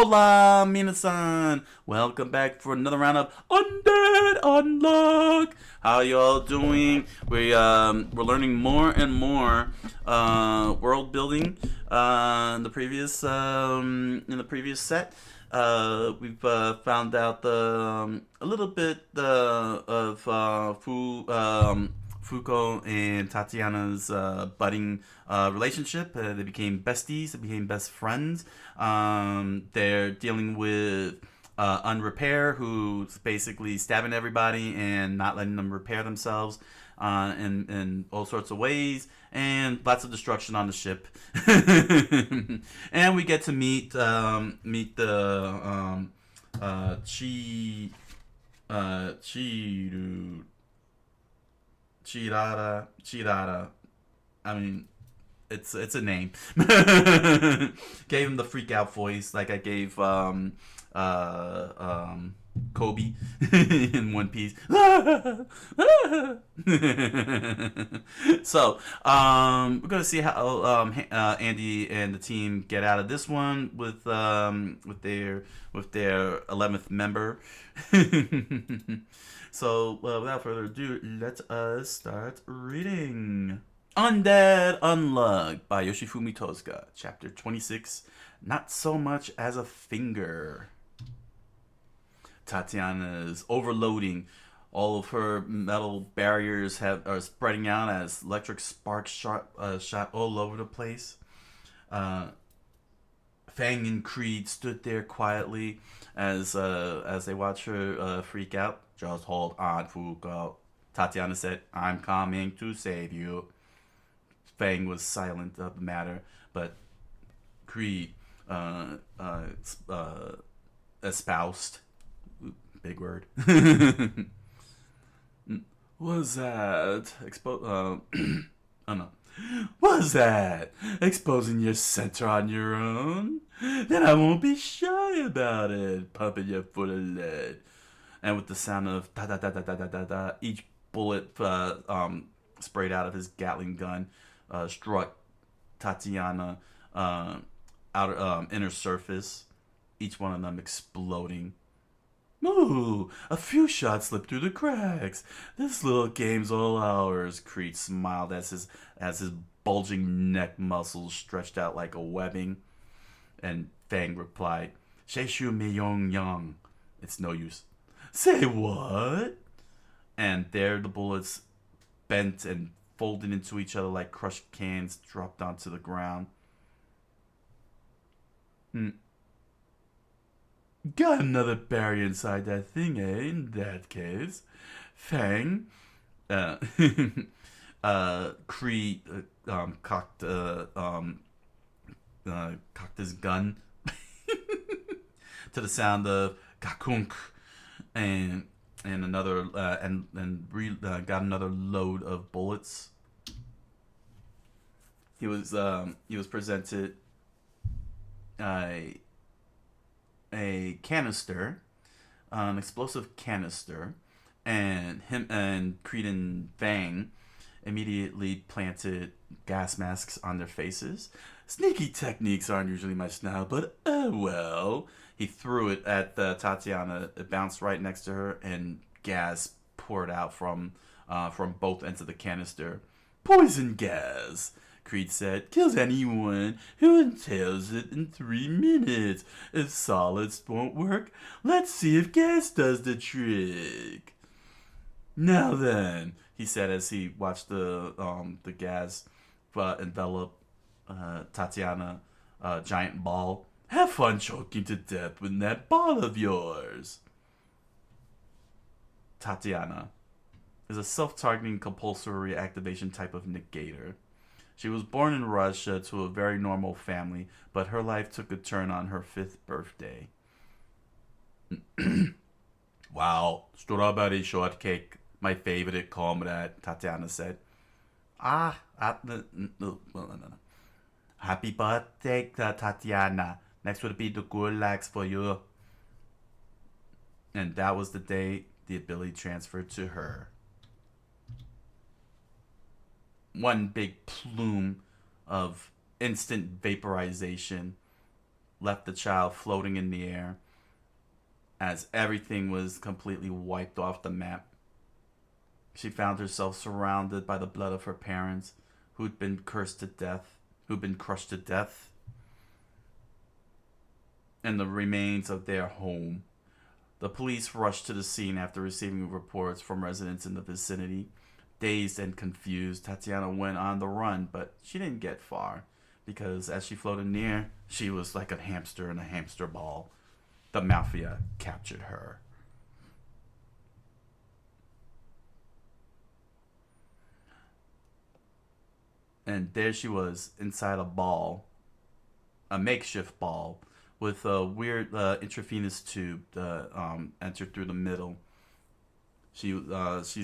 Hola, minasan! Welcome back for another round of Undead Unluck. How y'all doing? We're learning more and more world building in the previous set. We've found out a little bit of Fuko and Tatiana's budding relationship. They became besties. They became best friends. They're dealing with Unrepair, who's basically stabbing everybody and not letting them repair themselves in all sorts of ways, and lots of destruction on the ship. And we get to meet the Chiru Chirara. I mean, it's a name. Gave him the freak out voice like I gave Kobe in One Piece. So we're gonna see how Andy and the team get out of this one with their 11th member. So without further ado, let us start reading. Undead Unluck by Yoshifumi Tosuka, Chapter 26, Not So Much as a Finger. Tatiana is overloading. All of her metal barriers are spreading out as electric sparks shot all over the place. Fang and Creed stood there quietly as they watch her freak out. Just hold on, Fuko. Tatiana said, "I'm coming to save you." Fang was silent of the matter, but Creed espoused. Big word. Was that oh no. Was that exposing your center on your own? Then I won't be shy about it, pumping you full of lead. And with the sound of da da da da da da da da, each bullet sprayed out of his Gatling gun struck Tatiana inner surface, each one of them exploding. Ooh, a few shots slipped through the cracks. This little game's all ours. Creed smiled as his bulging neck muscles stretched out like a webbing. And Fang replied, "Sheishu mi yong yang." It's no use. Say what? And there the bullets bent and folded into each other like crushed cans dropped onto the ground. Got another barrier inside that thing, eh? In that case. Fang. Creed cocked his gun to the sound of kakunk, and another got another load of bullets. He was presented a canister, an explosive canister, and him and Creed and Fang immediately planted gas masks on their faces. Sneaky techniques aren't usually my style, but oh well. He threw it at Tatiana. It bounced right next to her, and gas poured out from both ends of the canister. Poison gas, Creed said. Kills anyone who inhales it in 3 minutes. If solids won't work, let's see if gas does the trick. Now then, he said as he watched the gas envelop Tatiana giant ball. Have fun choking to death with that ball of yours. Tatiana is a self-targeting compulsory activation type of negator. She was born in Russia to a very normal family, but her life took a turn on her 5th birthday. Wow, strawberry shortcake, my favorite comrade, Tatiana said. No. Happy birthday, Tatiana. Next would be the gulags for you. And that was the day the ability transferred to her. One big plume of instant vaporization left the child floating in the air as everything was completely wiped off the map. She found herself surrounded by the blood of her parents, who'd been cursed to death, who'd been crushed to death, and the remains of their home. The police rushed to the scene after receiving reports from residents in the vicinity. Dazed and confused, Tatiana went on the run, but she didn't get far, because as she floated near, she was like a hamster in a hamster ball. The mafia captured her. And there she was, inside a ball, a makeshift ball, with a weird intravenous tube that entered through the middle. She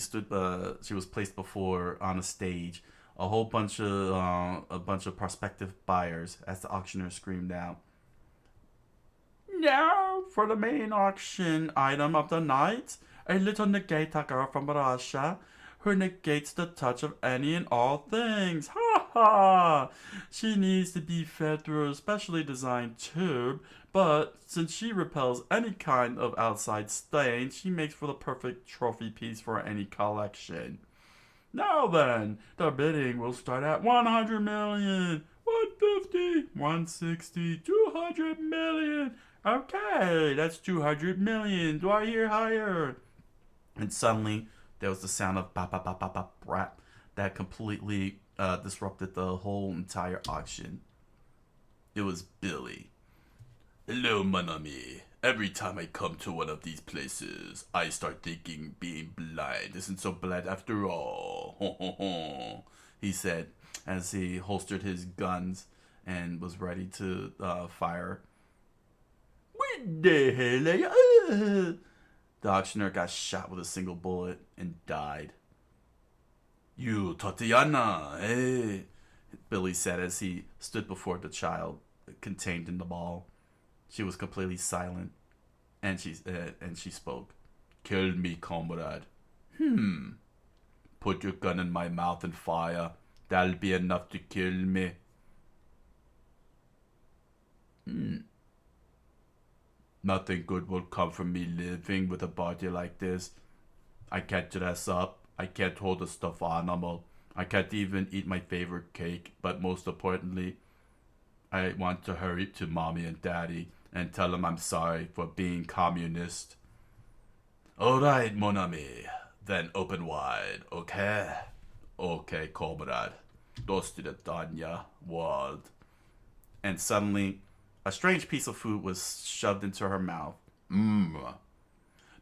stood. She was placed before on a stage. A bunch of prospective buyers, as the auctioneer screamed out, "Now for the main auction item of the night, a little Negator girl from Russia who negates the touch of any and all things. Ha ha! She needs to be fed through a specially designed tube, but since she repels any kind of outside stain, she makes for the perfect trophy piece for any collection. Now then, the bidding will start at 100 million, 150, 160, 200 million. Okay, that's 200 million. Do I hear higher?" And suddenly, there was the sound of bop bop bop bop bop rap that completely disrupted the whole entire auction. It was Billy. "Hello, mon ami. Every time I come to one of these places, I start thinking being blind isn't so bad after all," he said as he holstered his guns and was ready to fire. "What the hell are you?" The auctioneer got shot with a single bullet and died. "You, Tatiana, eh?" Billy said as he stood before the child contained in the ball. She was completely silent, and she spoke. "Kill me, comrade." "Put your gun in my mouth and fire. That'll be enough to kill me." "Nothing good will come from me living with a body like this. I can't dress up. I can't hold a stuffed animal. I can't even eat my favorite cake. But most importantly, I want to hurry to mommy and daddy and tell them I'm sorry for being communist." "Alright, mon ami. Then open wide, okay?" "Okay, comrade. Dostidetanya, world." And suddenly, a strange piece of food was shoved into her mouth.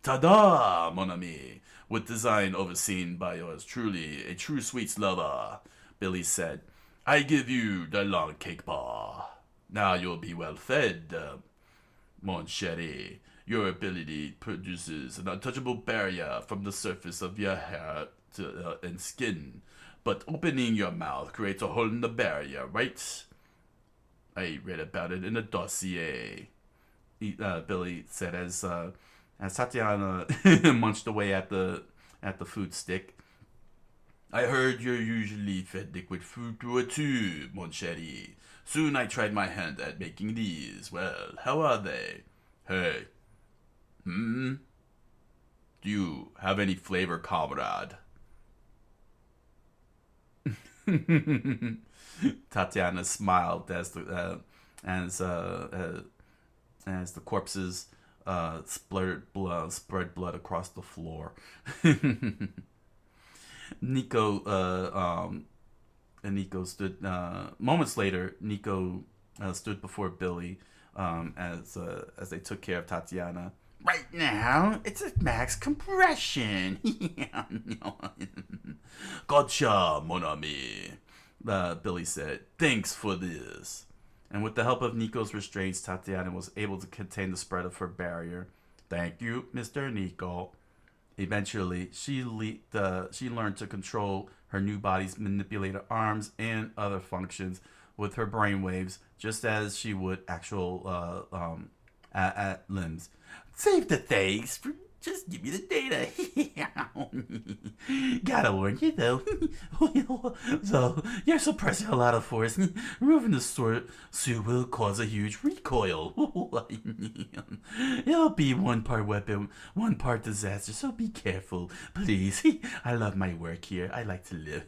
"Ta-da, mon ami, with design overseen by yours truly, a true sweets lover," Billy said. "I give you the long cake bar. Now you'll be well fed, mon chéri. Your ability produces an untouchable barrier from the surface of your hair and skin, but opening your mouth creates a hole in the barrier, right? I read about it in a dossier," Billy said as Tatiana munched away at the food stick. "I heard you're usually fed liquid food through a tube, mon chéri. Soon I tried my hand at making these. Well, how are they? Hey. Do you have any flavor, comrade?" Tatiana smiled as the corpses spread blood across the floor. Nico stood. Moments later, Nico stood before Billy as they took care of Tatiana. "Right now, it's at max compression." "Gotcha, mon ami," Billy said. "Thanks for this." And with the help of Nico's restraints, Tatiana was able to contain the spread of her barrier. "Thank you, Mr. Nico." Eventually, she learned to control her new body's manipulated arms and other functions with her brainwaves, just as she would actual limbs. "Save the thanks for Just give me the data. Gotta warn you though. So you're suppressing a lot of force. Removing the suit will cause a huge recoil. It'll be one part weapon, one part disaster. So be careful, please. I love my work here. I like to live.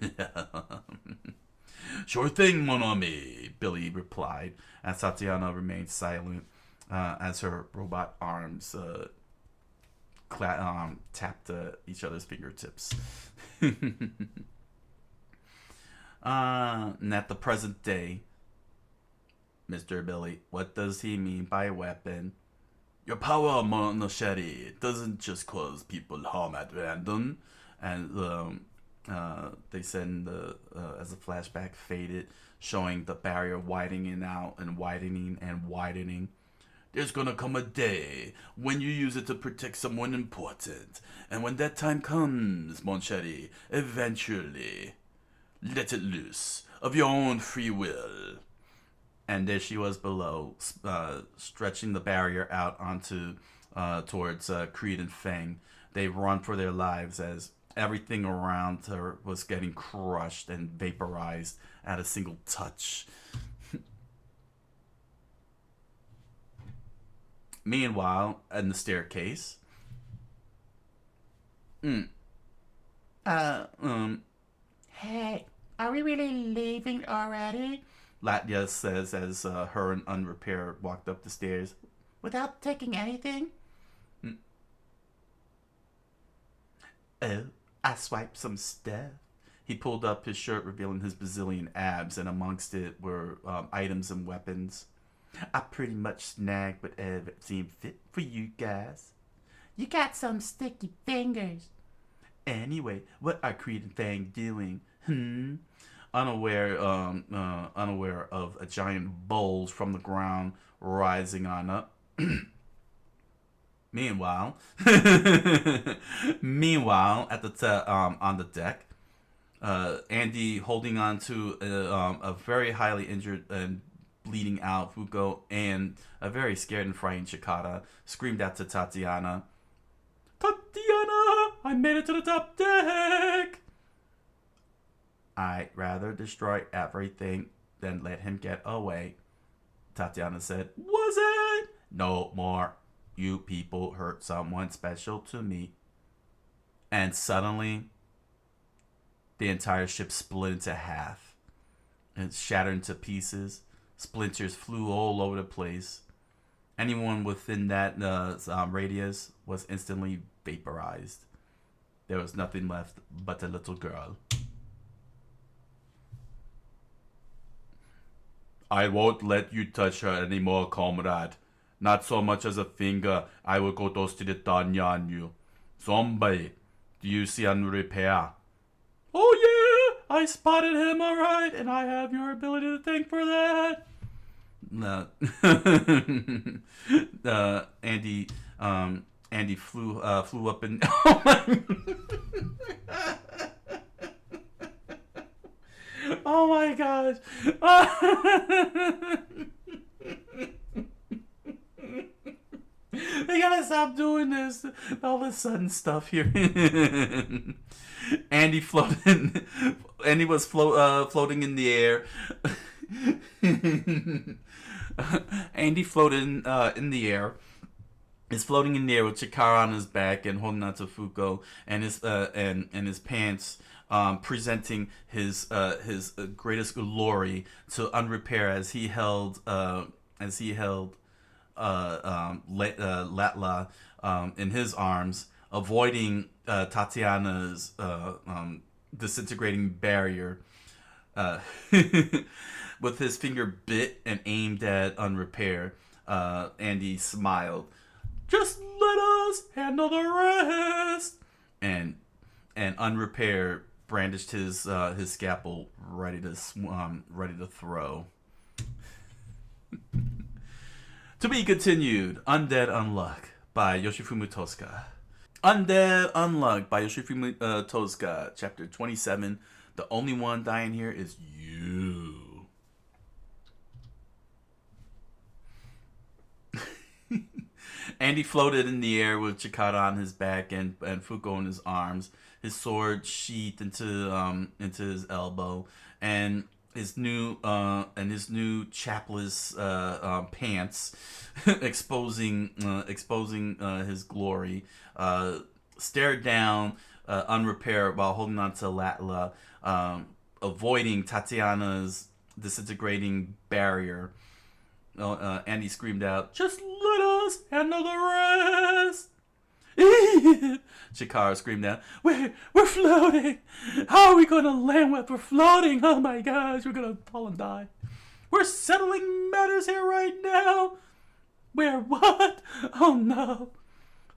Sure thing, mon ami, Billy replied, as Tatiana remained silent as her robot arms tapped each other's fingertips. And at the present day, Mr. Billy, what does he mean by weapon? Your power machete doesn't just cause people harm at random. And they said as the flashback faded, showing the barrier widening out and widening and widening. There's gonna come a day when you use it to protect someone important. And when that time comes, Monchetti, eventually, let it loose of your own free will. And there she was below, stretching the barrier out onto towards Creed and Fang. They run for their lives as everything around her was getting crushed and vaporized at a single touch. Meanwhile, in the staircase, hey, are we really leaving already? Latya says as her and Unrepair walked up the stairs. Without taking anything? Oh, I swiped some stuff. He pulled up his shirt, revealing his bazillion abs, and amongst it were items and weapons. I pretty much snagged whatever seemed fit for you guys. You got some sticky fingers. Anyway, what are Creed and Fang doing? Unaware of a giant bulge from the ground rising on up. Meanwhile, at the on the deck, Andy holding on to a very highly injured and bleeding out Fuko, and a very scared and frightened Chikara screamed out to Tatiana, "Tatiana, I made it to the top deck!" I'd rather destroy everything than let him get away, Tatiana said. Was it? No more. You people hurt someone special to me. And suddenly, the entire ship split into half. It shattered into pieces. Splinters flew all over the place. Anyone within that radius was instantly vaporized. There was nothing left but a little girl. I won't let you touch her anymore, comrade. Not so much as a finger. I will go toast the Tanya on you. Zombie, do you see Unrepair? Oh yeah, I spotted him alright, and I have your ability to thank for that. Andy flew up and oh my gosh. They gotta stop doing this. All this sudden stuff here. Andy floated. Andy was floating in the air. Andy floated in the air. Is floating in the air with Chikara on his back and holding on to Fuko and his pants, presenting his greatest glory to Unrepair as he held Latla in his arms, avoiding Tatiana's disintegrating barrier. With his finger bit and aimed at Unrepair, Andy smiled. Just let us handle the rest. And Unrepair brandished his scalpel, ready to throw. To be continued, Undead Unluck by Yoshifumu Tosca. Undead Unluck by Yoshifumu Tosca, Chapter 27. The only one dying here is you. Andy floated in the air with Chikara on his back and Fuko in his arms, his sword sheathed into his elbow, and his new chapless pants exposing his glory. Stared down, unrepaired, while holding on to Latla, avoiding Tatiana's disintegrating barrier. Andy screamed out, "Just let us handle the rest!" Chikara screamed out, We're floating! How are we gonna land with we're floating? Oh my gosh, we're gonna fall and die. We're settling matters here right now! We're what? Oh no.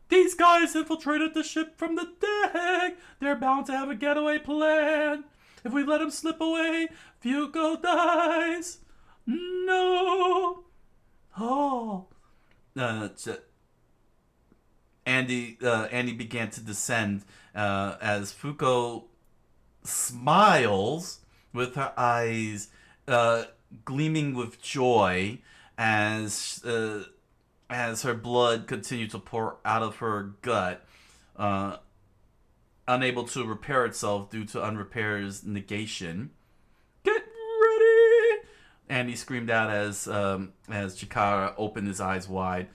These guys infiltrated the ship from the deck! They're bound to have a getaway plan! If we let them slip away, Fuko dies! No! Oh. Andy began to descend as Fuko smiles with her eyes gleaming with joy as her blood continued to pour out of her gut, unable to repair itself due to unrepaired's negation. Get ready! Andy screamed out as Chikara opened his eyes wide.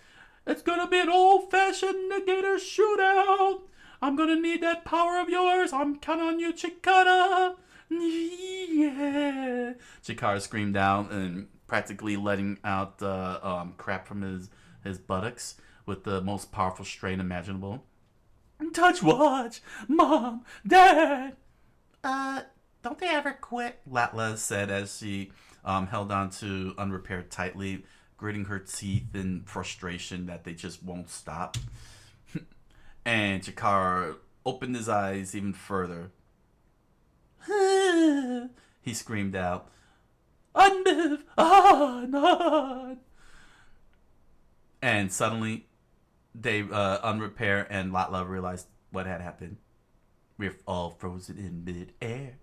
It's gonna be an old-fashioned negator shootout! I'm gonna need that power of yours! I'm counting on you, Chikara! Yeah! Chikara screamed out and practically letting out crap from his buttocks with the most powerful strain imaginable. Touch watch! Mom! Dad! Don't they ever quit? Latla said as she held on to unrepaired tightly, gritting her teeth in frustration that they just won't stop. And Chikara opened his eyes even further. He screamed out, "Unmove! On! And suddenly, they unrepair and Latla realized what had happened. We're all frozen in mid-air.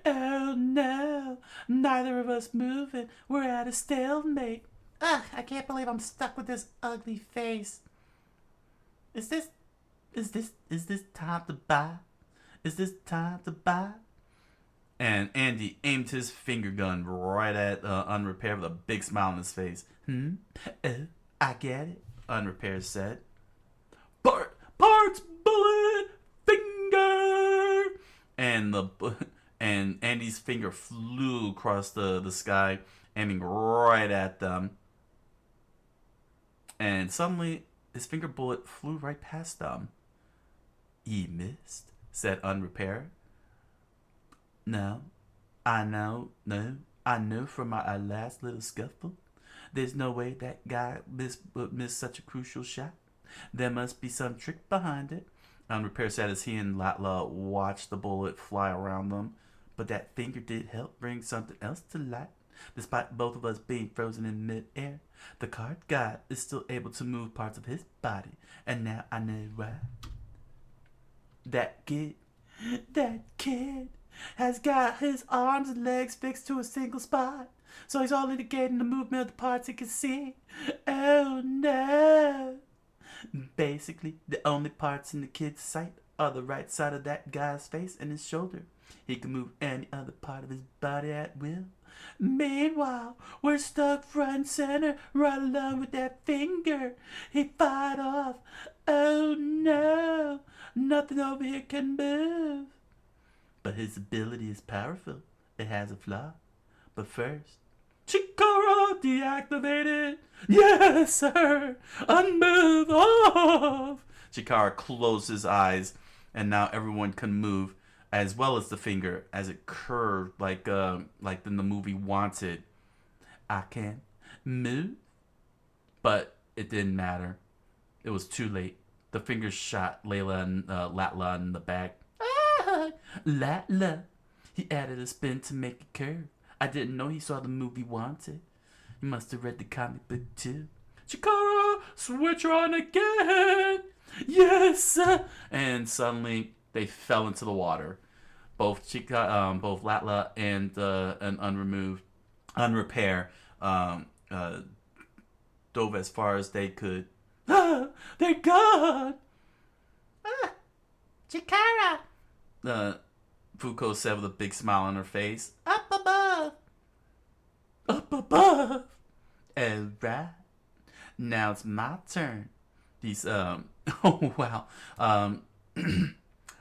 Oh no! Neither of us moving. We're at a stalemate. Ugh, I can't believe I'm stuck with this ugly face. Is this time to buy? Is this time to buy? And Andy aimed his finger gun right at Unrepaired with a big smile on his face. Oh, I get it, Unrepaired said. Parts, bullet, finger! And Andy's finger flew across the sky, aiming right at them. And suddenly, his finger bullet flew right past them. He missed, said Unrepaired. No, I know from my last little scuffle. There's no way that guy would miss such a crucial shot. There must be some trick behind it. Unrepaired said as he and Latla watched the bullet fly around them. But that finger did help bring something else to light. Despite both of us being frozen in mid-air, the card god is still able to move parts of his body. And now I know why. That kid has got his arms and legs fixed to a single spot. So he's all indicating the movement of the parts he can see. Oh no! Basically, the only parts in the kid's sight are the right side of that guy's face and his shoulder. He can move any other part of his body at will. Meanwhile, we're stuck front and center right along with that finger. He fired off. Oh no! Nothing over here can move. But his ability is powerful. It has a flaw. But first, Chikara deactivated. Yes, sir. Unmove off. Chikara closed his eyes, and now everyone can move, as well as the finger, as it curved like in the movie Wanted. I can move, but it didn't matter. It was too late. The finger shot Layla and Latla in the back. Ah, Latla. He added a spin to make it curve. I didn't know he saw the movie Wanted. He must have read the comic book too. Chikara, switch her on again. Yes. And suddenly they fell into the water. Both Latla and Unrepair dove as far as they could Ah, they're gone. Ah, Chikara. Fuko said with a big smile on her face. Up above. Up above. Alright. Now it's my turn. These oh wow.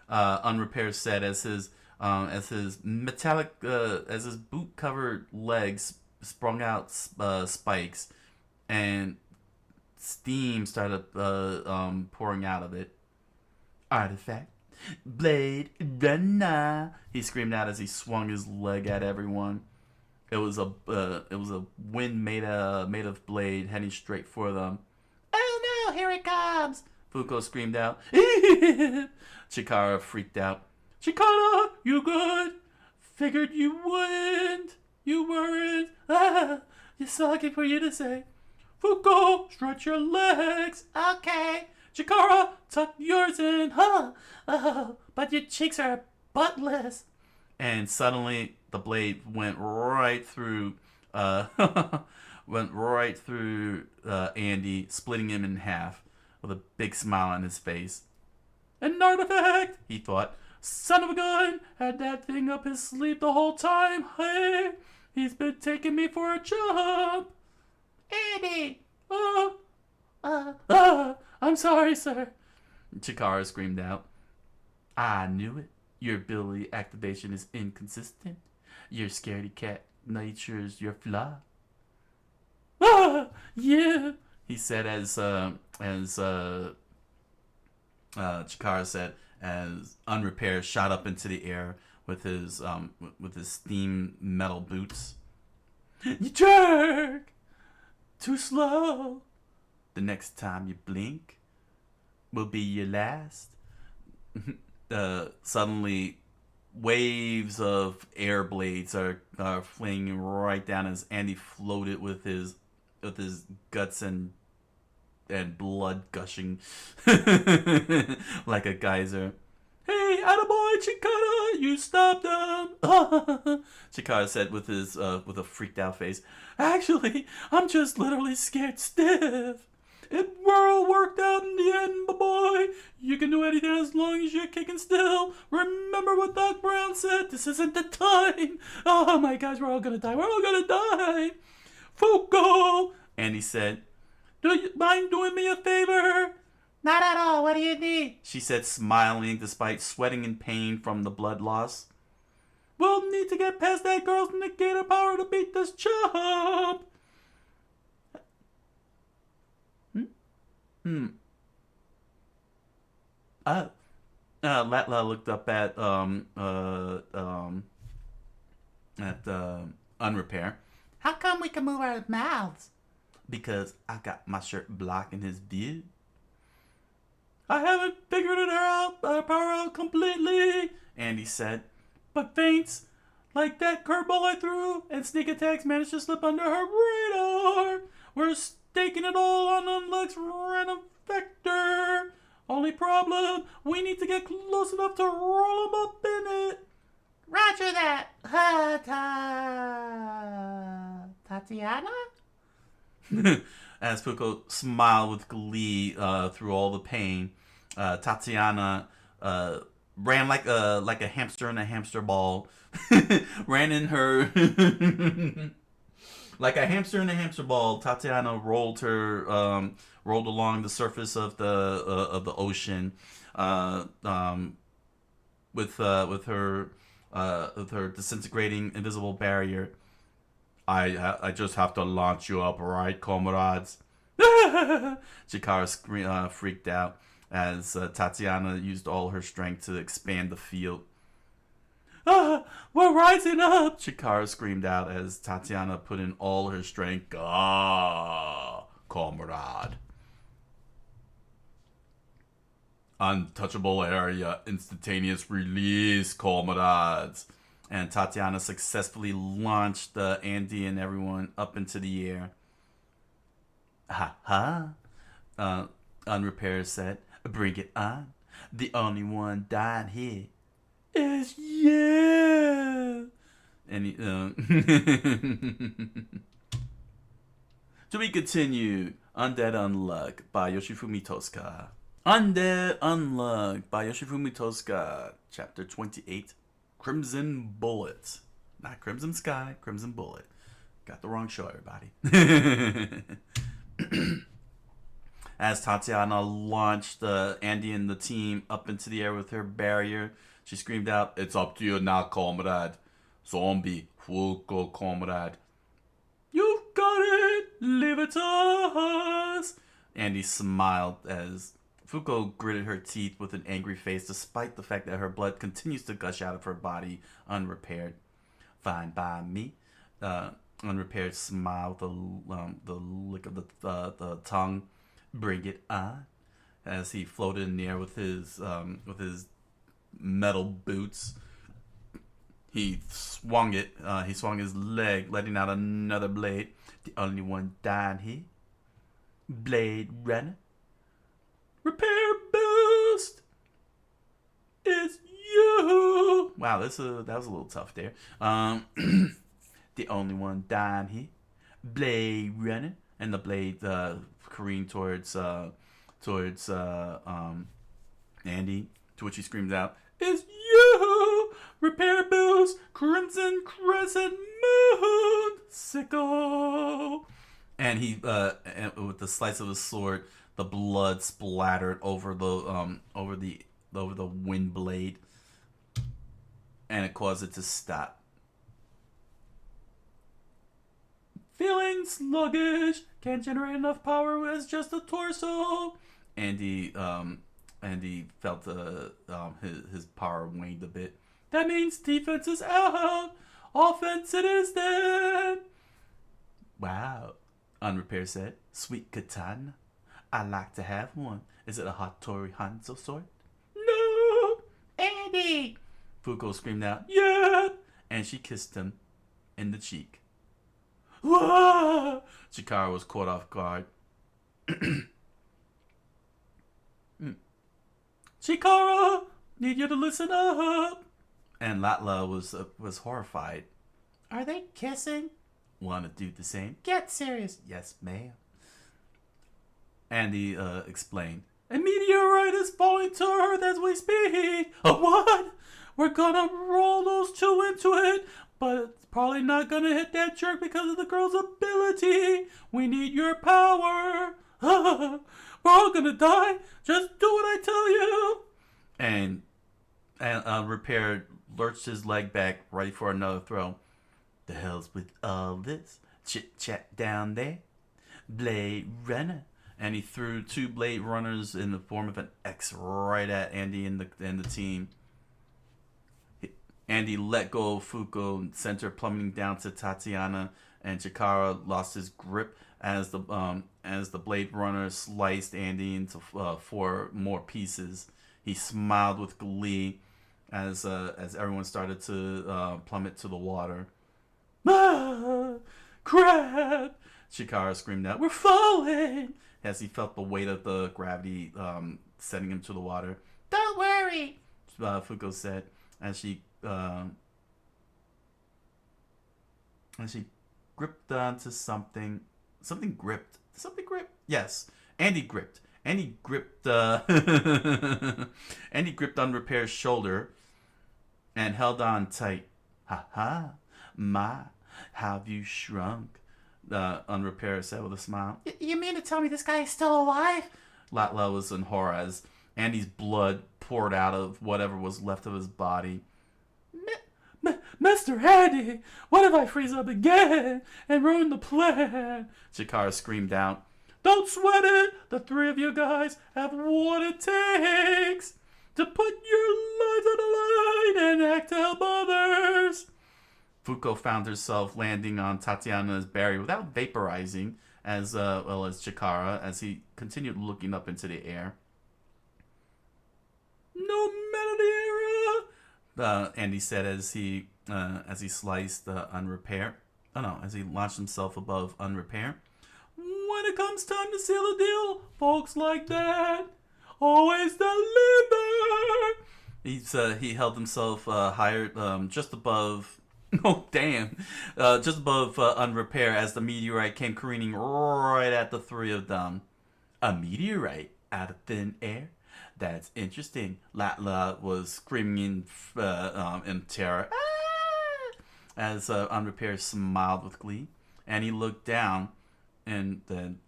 Unrepaired said as his metallic as his boot covered legs sprung out spikes and steam started pouring out of it. Artifact, blade, runner! He screamed out as he swung his leg at everyone. It was a wind made of blade heading straight for them. Oh no! Here it comes! Fuko screamed out. Chikara freaked out. Chikara, you good? Figured you wouldn't. You weren't. Ah, just looking for you to say. Fuko, stretch your legs. Okay. Chikara, tuck yours in. Huh? Oh, but your cheeks are buttless. And suddenly the blade went right through Andy, splitting him in half with a big smile on his face. An artifact, he thought. Son of a gun, had that thing up his sleeve the whole time. Hey, he's been taking me for a jump. Andy! I'm sorry, sir. Chikara screamed out. I knew it. Your ability activation is inconsistent. Your scaredy cat nature is your flaw. Yeah, he said as Chikara said as Unrepaired shot up into the air with his steam metal boots. You jerk! Too slow. The next time you blink will be your last. Suddenly, waves of air blades are flinging right down as Andy floated with his guts and blood gushing like a geyser. Hey, attaboy, Chikara, you stopped him. Chikara said with a freaked out face. Actually, I'm just literally scared stiff. It all worked out in the end, my boy. You can do anything as long as you're kicking still. Remember what Doc Brown said. This isn't the time. Oh my gosh, we're all gonna die. We're all gonna die. Fuko, Andy said. Do you mind doing me a favor? Not at all. What do you need? She said, smiling despite sweating in pain from the blood loss. We'll need to get past that girl's negator power to beat this chump. Latla looked up at Unrepair. How come we can move our mouths? Because I got my shirt blocking his view. I haven't figured our power out completely, Andy said. But feints like that curveball I threw and sneak attacks managed to slip under her radar. We're staking it all on Unluck's random vector. Only problem, we need to get close enough to roll him up in it. Roger that. Tatiana? As Fuko smiled with glee through all the pain, Tatiana ran like a hamster in a hamster ball. Ran in her like a hamster in a hamster ball. Tatiana rolled along the surface of the ocean, with her disintegrating invisible barrier. I just have to launch you up, right, comrades? Chikara freaked out as Tatiana used all her strength to expand the field. We're rising up! Chikara screamed out as Tatiana put in all her strength. Comrade. Untouchable area, instantaneous release, comrades. And Tatiana successfully launched Andy and everyone up into the air. Ha ha, Unrepaired said. Bring it on. The only one dying here is you. And he, to be continued. Undead Unluck by Yoshifumi Tosca. Undead Unluck by Yoshifumi Tosca. Chapter 28. Crimson Bullet. Not Crimson Sky, Crimson Bullet. Got the wrong show, everybody. As Tatiana launched Andy and the team up into the air with her barrier, she screamed out, "It's up to you now, comrade. Zombie, Fuko, comrade. You've got it! Leave it to us!" Andy smiled as Fuko gritted her teeth with an angry face, despite the fact that her blood continues to gush out of her body unrepaired. "Fine by me." Unrepaired smile with the lick of the tongue. "Bring it on." As he floated in the air with his metal boots, he swung it. He swung his leg, letting out another blade. "The only one dying here. Blade runner. Repair boost. It's you." Wow, that was a little tough there. "The only one dying here. Blade runner." And the blade careened towards Andy, to which he screams out, "It's you! Repair boost! Crimson Crescent Moon! Sicko!" And he, and with the slice of his sword, the blood splattered over the wind blade, and it caused it to stop. "Feeling sluggish, can't generate enough power as just a torso." Andy felt his power waned a bit. "That means defense is out. Offense it is then." "Wow," Unrepair said. "Sweet katana. I'd like to have one. Is it a Hattori Hanzo sword?" "No, Andy!" Fuko screamed out, "Yeah!" And she kissed him in the cheek. "Whoa!" Chikara was caught off guard. "Chikara, need you to listen up." And Latla was horrified. "Are they kissing?" "Want to do the same?" "Get serious." "Yes, ma'am." Andy explained. "A meteorite is falling to Earth as we speak." "A what?" "We're gonna roll those two into it, but it's probably not gonna hit that jerk because of the girl's ability. We need your power." "We're all gonna die. Just do what I tell you." And Repair lurched his leg back, ready for another throw. "The hell's with all this chit chat down there? Blade runner." And he threw two blade runners in the form of an X right at Andy and the team. Andy let go of Fuko and sent her plummeting down to Tatiana, and Chikara lost his grip as the blade runner sliced Andy into 4 more pieces. He smiled with glee as everyone started to plummet to the water. "Ah, crap!" Chikara screamed out. "We're falling!" As he felt the weight of the gravity sending him to the water. "Don't worry," Fuko said as she gripped onto something. Something gripped. Something gripped? Yes. Andy gripped. Andy gripped Andy gripped Unrepair's shoulder and held on tight. "Ha ha. My, have you shrunk?" Unrepair said with a smile. "You mean to tell me this guy is still alive?" Latla was in horror as Andy's blood poured out of whatever was left of his body. "Mr. Andy, what if I freeze up again and ruin the plan?" Chikara screamed out. "Don't sweat it. The 3 of you guys have what it takes to put your lives on the line and act to help others." Fuko found herself landing on Tatiana's barrier without vaporizing, as well as Chikara, as he continued looking up into the air. "No matter the era," Andy said as he sliced Unrepair. Oh no, as he launched himself above Unrepair. "When it comes time to seal a deal, folks like that always deliver." He held himself higher, just above Oh, damn. Just above Unrepair as the meteorite came careening right at the three of them. A meteorite out of thin air? That's interesting. Latla was screaming in terror. Ah! As Unrepair smiled with glee. And he looked down and then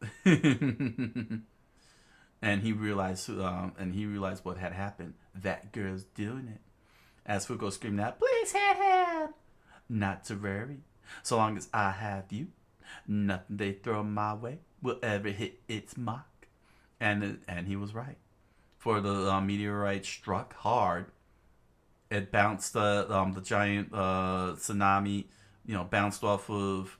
and he realized what had happened. That girl's doing it. As Fuko screamed out, "Please hit him!" Not to worry. So long as I have you, nothing they throw my way will ever hit its mark. And he was right. For the meteorite struck hard. It bounced the giant tsunami, bounced off of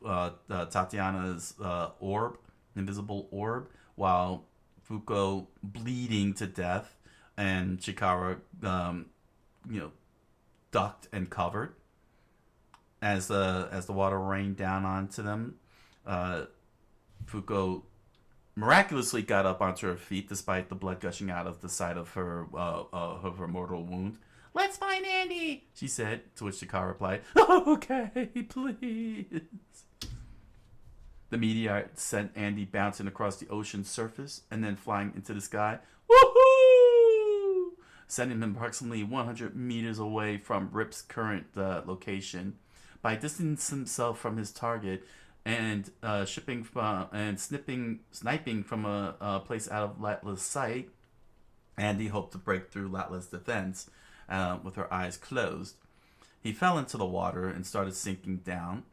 Tatiana's orb, invisible orb, while Fuko bleeding to death, and Chikara, ducked and covered as the water rained down onto them. Fuko miraculously got up onto her feet despite the blood gushing out of the side of her mortal wound. "Let's find Andy," she said, to which Chikara replied, "Okay, please." The meteorite sent Andy bouncing across the ocean's surface and then flying into the sky. Woohoo! Sending him approximately 100 meters away from Rip's current location. By distancing himself from his target and sniping from a place out of Latla's sight, Andy hoped to break through Latla's defense with her eyes closed. He fell into the water and started sinking down.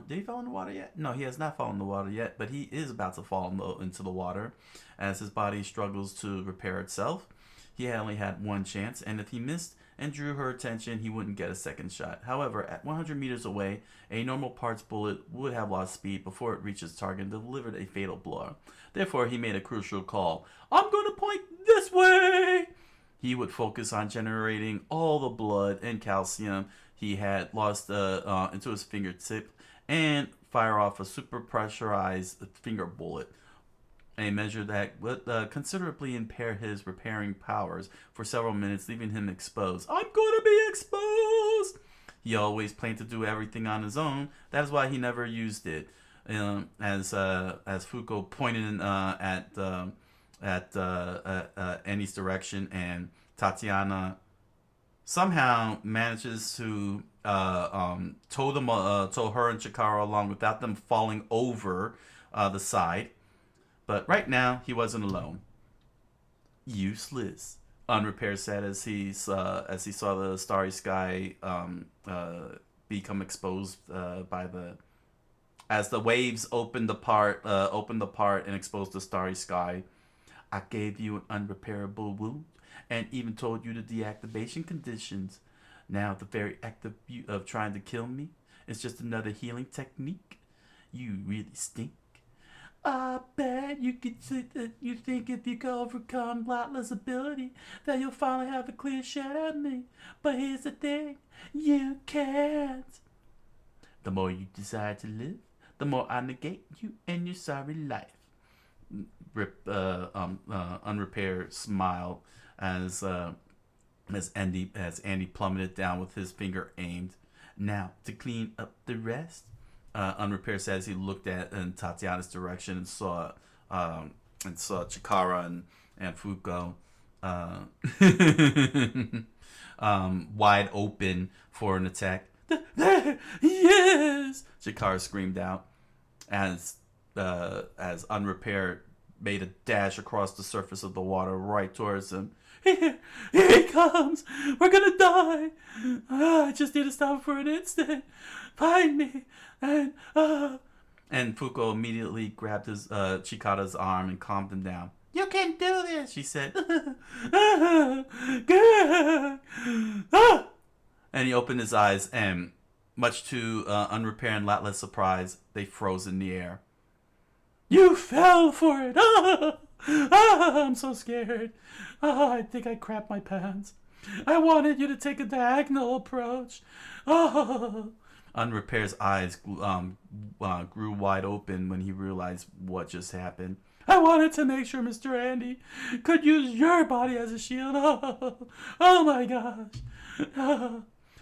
Did he fall in the water yet? No, he has not fallen in the water yet, but he is about to fall into the water as his body struggles to repair itself. He only had one chance, and if he missed and drew her attention, he wouldn't get a second shot. However, at 100 meters away, a normal parts bullet would have lost speed before it reached its target and delivered a fatal blow. Therefore, he made a crucial call. "I'm going to point this way!" He would focus on generating all the blood and calcium he had lost into his fingertip and fire off a super pressurized finger bullet, a measure that would considerably impair his repairing powers for several minutes, leaving him exposed. "I'm going to be exposed!" He always planned to do everything on his own. That is why he never used it. As Fuko pointed at Annie's direction, and Tatiana somehow manages to tow her and Chikara along without them falling over the side. But right now, he wasn't alone. "Useless," Unrepair said as he saw the starry sky become exposed as the waves opened apart and exposed the starry sky. "I gave you an unrepairable wound and even told you the deactivation conditions. Now the very act of trying to kill me is just another healing technique. You really stink. I bet you think if you can overcome Latla's ability that you'll finally have a clear shot at me. But here's the thing, you can't. The more you desire to live, the more I negate you and your sorry life." Unrepair smiled as Andy plummeted down with his finger aimed. "Now to clean up the rest," Unrepair said as he looked in Tatiana's direction and saw Chikara and Fuko wide open for an attack. "There, yes!" Chikara screamed out as Unrepair made a dash across the surface of the water right towards him. Here he comes! We're gonna die! I just need to stop for an instant. Find me! And Fuko immediately grabbed his Chikara's arm and calmed him down. "You can do this," she said. And he opened his eyes, and much to Unrepair and Latla's surprise, they froze in the air. "You fell for it! I'm so scared. I think I crapped my pants. I wanted you to take a diagonal approach. Unrepair's eyes grew wide open when he realized what just happened. "I wanted to make sure Mr. Andy could use your body as a shield. Oh my gosh.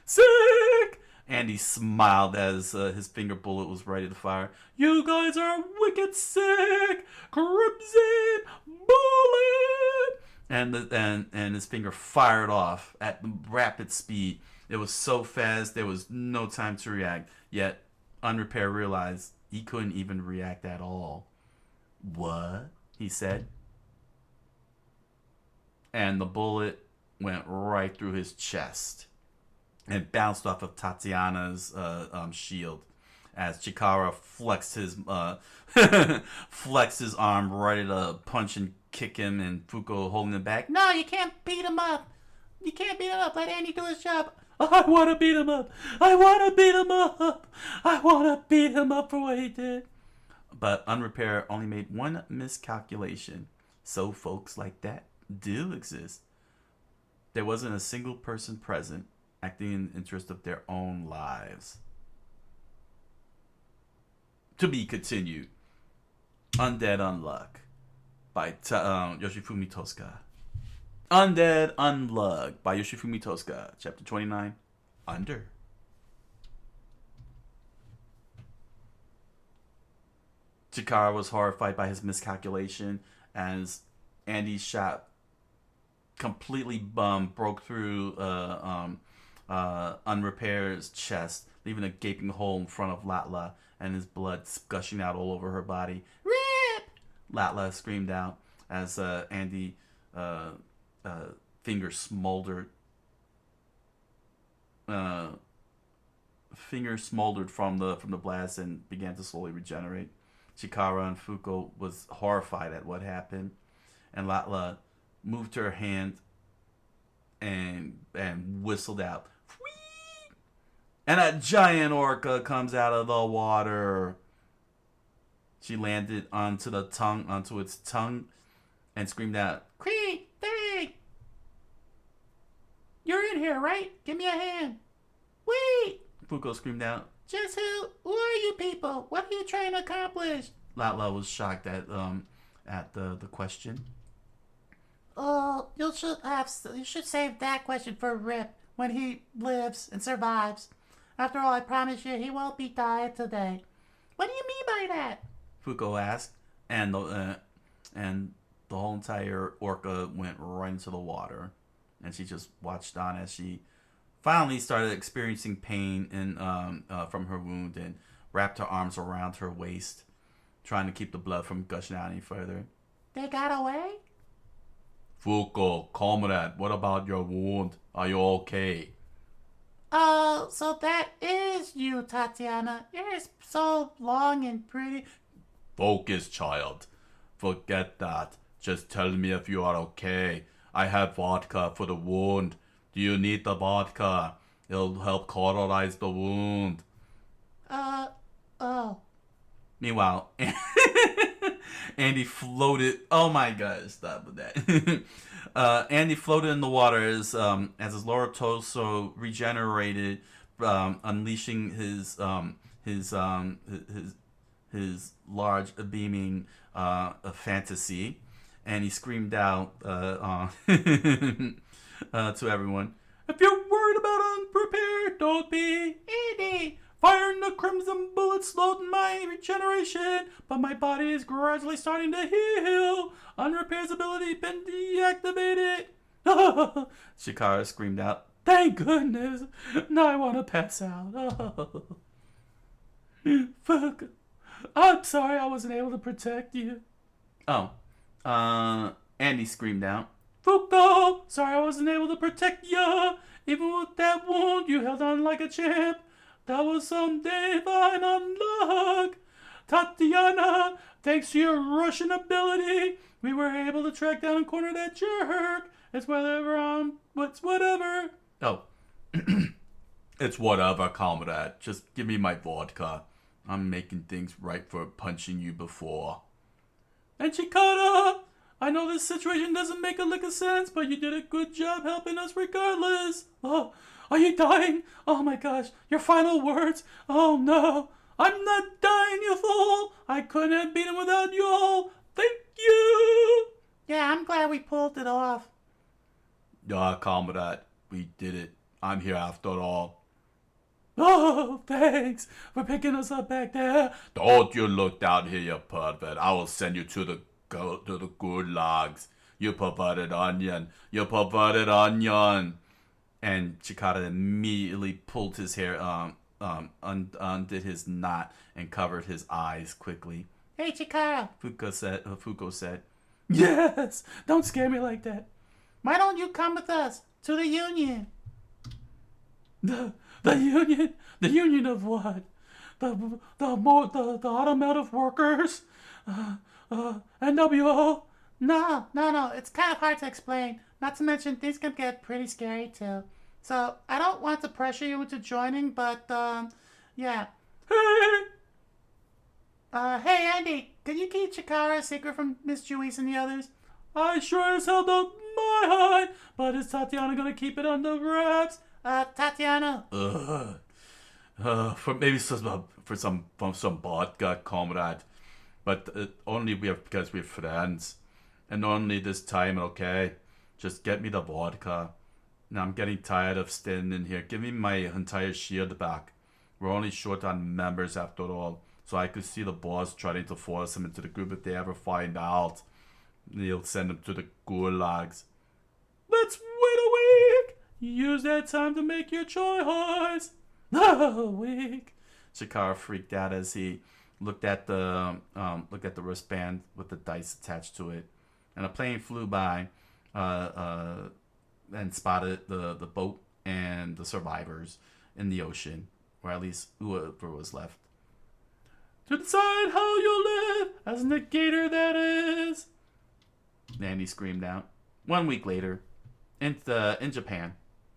Sick!" Andy smiled as his finger bullet was ready to fire. You guys are wicked sick! Crimson bullet! And his finger fired off at rapid speed. It was so fast, there was no time to react. Yet, Unrepair realized he couldn't even react at all. What? He said. And the bullet went right through his chest and bounced off of Tatiana's shield as Chikara flexed his flexed his arm ready to punch and kick him, and Fuko holding him back. No, you can't beat him up. You can't beat him up. Let Andy do his job. I want to beat him up. I want to beat him up. I want to beat him up for what he did. But Unrepair only made one miscalculation. So folks like that do exist. There wasn't a single person present acting in the interest of their own lives. To be continued. Undead Unluck by Yoshifumi Tosca. Undead Unluck by Yoshifumi Tosca. Chapter 29. Under. Chikara was horrified by his miscalculation as Andy's shot completely broke through Unrepair's chest, leaving a gaping hole in front of Latla, and his blood gushing out all over her body. Rip! Latla screamed out as Andy finger smoldered. Finger smoldered from the blast and began to slowly regenerate. Chikara and Fuko was horrified at what happened, and Latla moved her hand and whistled out. Whee! And a giant orca comes out of the water. She landed onto its tongue, and screamed out, "Cree, Thing! You're in here, right? Give me a hand." "Wait!" Fuko screamed out. "Just who are you people? What are you trying to accomplish?" Latla was shocked at the question. "Oh, you should save that question for Rip when he lives and survives. After all, I promise you, he won't be dying today." "What do you mean by that?" Fuko asked, and the whole entire orca went right into the water, and she just watched on as she finally started experiencing pain from her wound, and wrapped her arms around her waist, trying to keep the blood from gushing out any further. "They got away?" "Fuko, comrade, what about your wound? Are you okay?" "Oh, so that is you, Tatiana. You're so long and pretty." "Focus, child. Forget that. Just tell me if you are okay. I have vodka for the wound. Do you need the vodka? It'll help cauterize the wound." Oh. Meanwhile, Andy floated. Oh my god, stop with that. Andy floated in the water as his lower torso regenerated, unleashing his large beaming fantasy, and he screamed out to everyone, "If you're worried about Unprepared, don't be. Andy, firing the crimson bullet slowed my regeneration, but my body is gradually starting to heal. Unrepaired's ability been deactivated." Chikara screamed out, "Thank goodness. Now I want to pass out." Fuck. I'm sorry I wasn't able to protect you. Andy screamed out, "Fuko, sorry I wasn't able to protect you. Even with that wound, you held on like a champ. That was some divine unluck. Tatiana, thanks to your Russian ability, we were able to track down and corner that jerk. It's whatever, it's whatever." Oh. "It's whatever, comrade. Just give me my vodka. I'm making things right for punching you before." "And Chikara, I know this situation doesn't make a lick of sense, but you did a good job helping us regardless. Oh, are you dying? Oh my gosh, your final words? Oh no, I'm not dying, you fool. I couldn't have beaten without you all. Thank you." "Yeah, I'm glad we pulled it off." "Yeah, comrade, we did it. I'm here after all." Oh, thanks for picking us up back there. Don't you look down here, you pervert. I will send you to the gulags. You perverted onion. You perverted onion. And Chikara immediately pulled his hair, undid his knot and covered his eyes quickly. Hey, Chikara, Fuko said. Yes, don't scare me like that. Why don't you come with us to the union? The union? The union of what? The automotive workers? NWO? No. It's kind of hard to explain. Not to mention, things can get pretty scary too. So I don't want to pressure you into joining, but yeah. Hey Andy, can you keep Chikara a secret from Miss Juice and the others? I sure as hell don't mind, but is Tatiana gonna keep it under wraps? Tatiana. For some vodka, comrade, but only because we're friends, and only this time, okay? Just get me the vodka. Now I'm getting tired of standing in here. Give me my entire shield back. We're only short on members after all, so I could see the boss trying to force them into the group. If they ever find out, they'll send them to the gulags. Let's wait a week. Use that time to make your choice. A week. Shikara freaked out as he looked at the wristband with the dice attached to it, and a plane flew by, and spotted the boat and the survivors in the ocean, or at least whoever was left. To decide how you'll live, as a negator that is. Nanny screamed out. 1 week later, in Japan,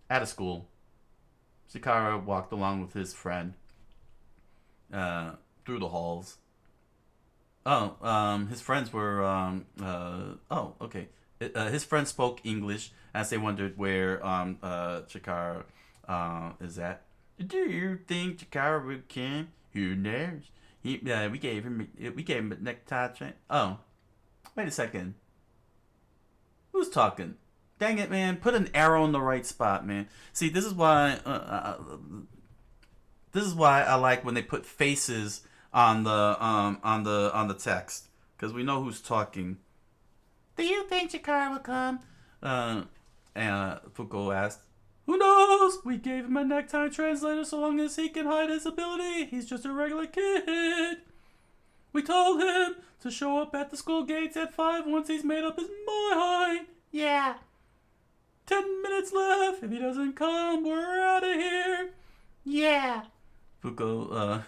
at a school, Shikara walked along with his friend through the halls. His friends were okay. His friends spoke English as they wondered where Chikara is at. Do you think Chikara would come? Who knows? We gave him a necktie. Oh, wait a second. Who's talking? Dang it, man! Put an arrow in the right spot, man. See, this is why I like when they put faces on the text, because we know who's talking. Do you think Chikara will come? Fuko asked. Who knows? We gave him a necktie translator so long as he can hide his ability. He's just a regular kid. We told him to show up at the school gates at 5 once he's made up his mind. Yeah. 10 minutes left. If he doesn't come, we're out of here. Yeah. Fuko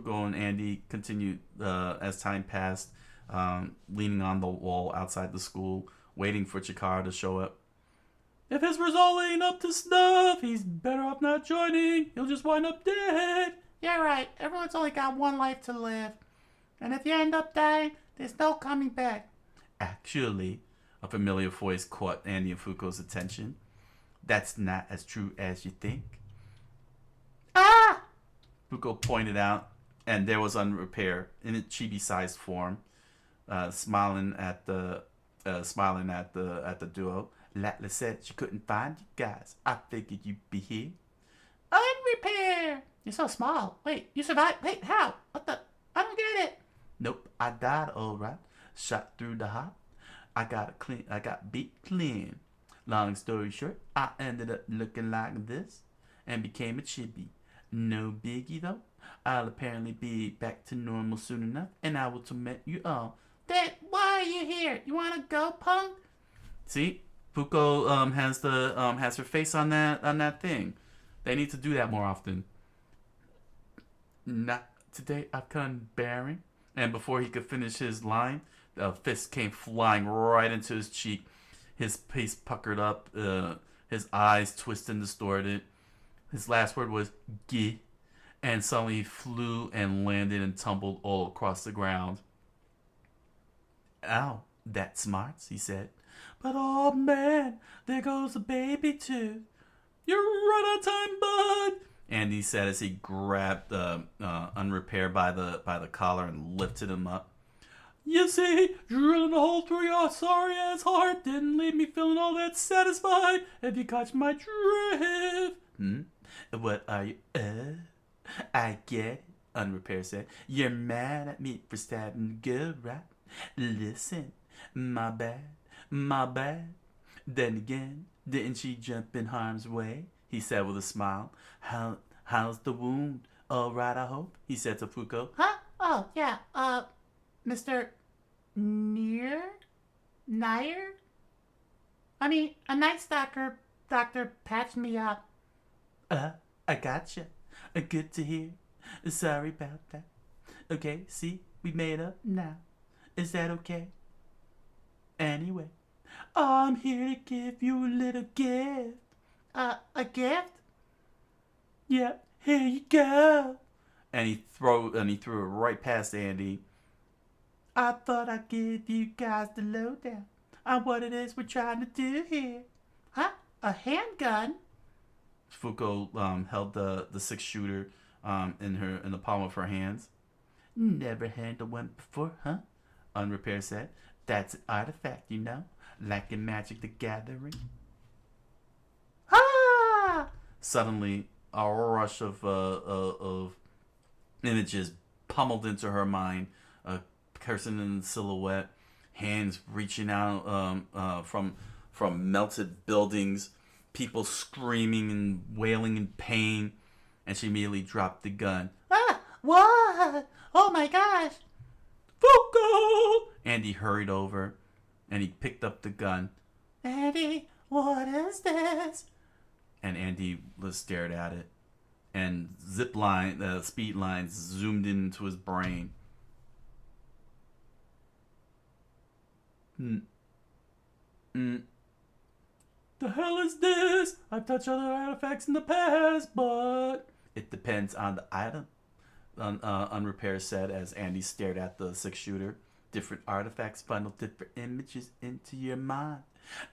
and Andy continued as time passed, leaning on the wall outside the school, waiting for Chikara to show up. If his result ain't up to snuff, he's better off not joining. He'll just wind up dead. Yeah, right. Everyone's only got one life to live. And if you end up dying, there's no coming back. Actually, a familiar voice caught Andy and Fuko's attention. That's not as true as you think. Ah! Fuko pointed out, and there was Unrepair in a chibi-sized form, smiling at the duo. Latla said she couldn't find you guys. I figured you'd be here. Unrepair! You're so small. Wait, you survived? Wait, how? What the? I don't get it. Nope, I died all right. Shot through the heart. I got beat clean. Long story short, I ended up looking like this and became a chibi. No biggie though. I'll apparently be back to normal soon enough, and I will torment you all. Then why are you here? You wanna go, punk? See, Fuko has her face on that thing. They need to do that more often. Not today. I've come bearing. And before he could finish his line, the fist came flying right into his cheek. His face puckered up. His eyes twisted and distorted. His last word was "gi," and suddenly he flew and landed and tumbled all across the ground. Ow, that's smarts, he said. But oh man, there goes the baby too. You're right on time, bud. Andy said as he grabbed Unrepair by the collar and lifted him up. You see, drilling a hole through your sorry ass heart didn't leave me feeling all that satisfied, if you catch my drift. Hmm? What are you? I get it, Unrepair said. You're mad at me for stabbing the girl, right? Listen, my bad, my bad. Then again, didn't she jump in harm's way? He said with a smile. How's the wound? All right, I hope, he said to Fuko. Huh? Oh, yeah. Mr. Near? Nair? I mean, a night stalker doctor patched me up. I gotcha. Good to hear. Sorry about that. Okay, see, we made up now. Is that okay? Anyway, I'm here to give you a little gift. A gift? Yep, here you go. And he threw it right past Andy. I thought I'd give you guys the lowdown on what it is we're trying to do here. Huh? A handgun? Fuko held the 6 shooter in the palm of her hands. Never handled one before, huh? Unrepair said. That's an artifact, you know, like in Magic the Gathering. Ah! Suddenly, a rush of images pummeled into her mind. A person in silhouette, hands reaching out from melted buildings, people screaming and wailing in pain, and she immediately dropped the gun. Ah! What? Oh my gosh! Fuko! Andy hurried over, and he picked up the gun. Andy, what is this? And Andy stared at it, and speed lines zoomed into his brain. The hell is this? I've touched other artifacts in the past, but it depends on the item. Unrepair said as Andy stared at the 6 shooter. Different artifacts funnel different images into your mind.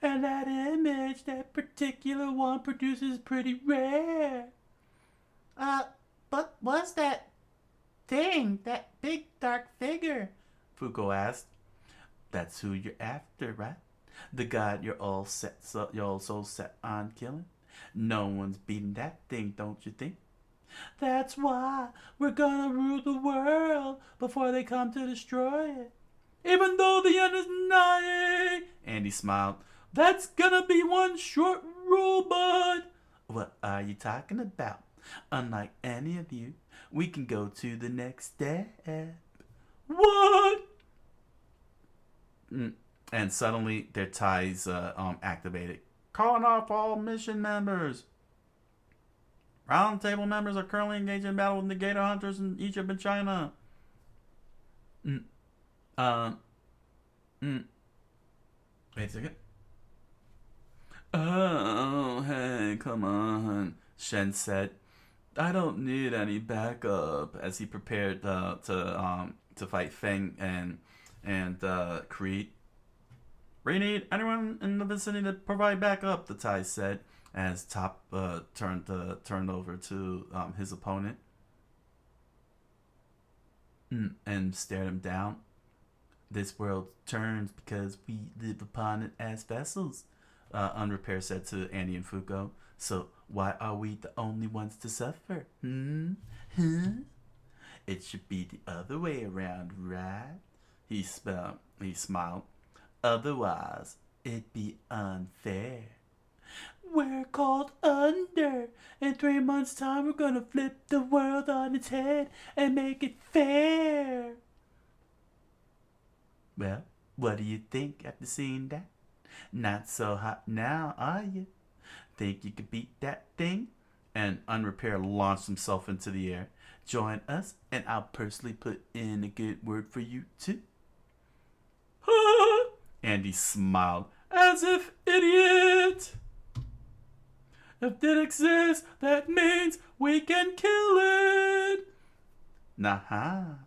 And that image, that particular one, produces pretty rare. But what's that thing? That big dark figure? Fuko asked. That's who you're after, right? The god you're all so set on killing. No one's beating that thing, don't you think? That's why we're gonna rule the world before they come to destroy it. Even though the end is nigh, Andy smiled. That's gonna be one short rule, bud. What are you talking about? Unlike any of you, we can go to the next step. What? And suddenly their ties activated. Calling off all mission members. Roundtable members are currently engaged in battle with the Gator Hunters in Egypt and China. Wait a second. Oh, hey, come on, Shen said. I don't need any backup as he prepared to fight Feng and Creed. We need anyone in the vicinity to provide backup, the Tai said as Top turned over to his opponent and stared him down. This world turns because we live upon it as vessels, Unrepair said to Andy and Fuko. So why are we the only ones to suffer? It should be the other way around, right? He smiled. Otherwise, it'd be unfair. We're called Under. In 3 months' time, we're gonna flip the world on its head and make it fair. Well, what do you think after seeing that? Not so hot now, are you? Think you could beat that thing? And Unrepair launched himself into the air. Join us, and I'll personally put in a good word for you, too. Andy smiled, as if idiot. If it exists, that means we can kill it. Nah,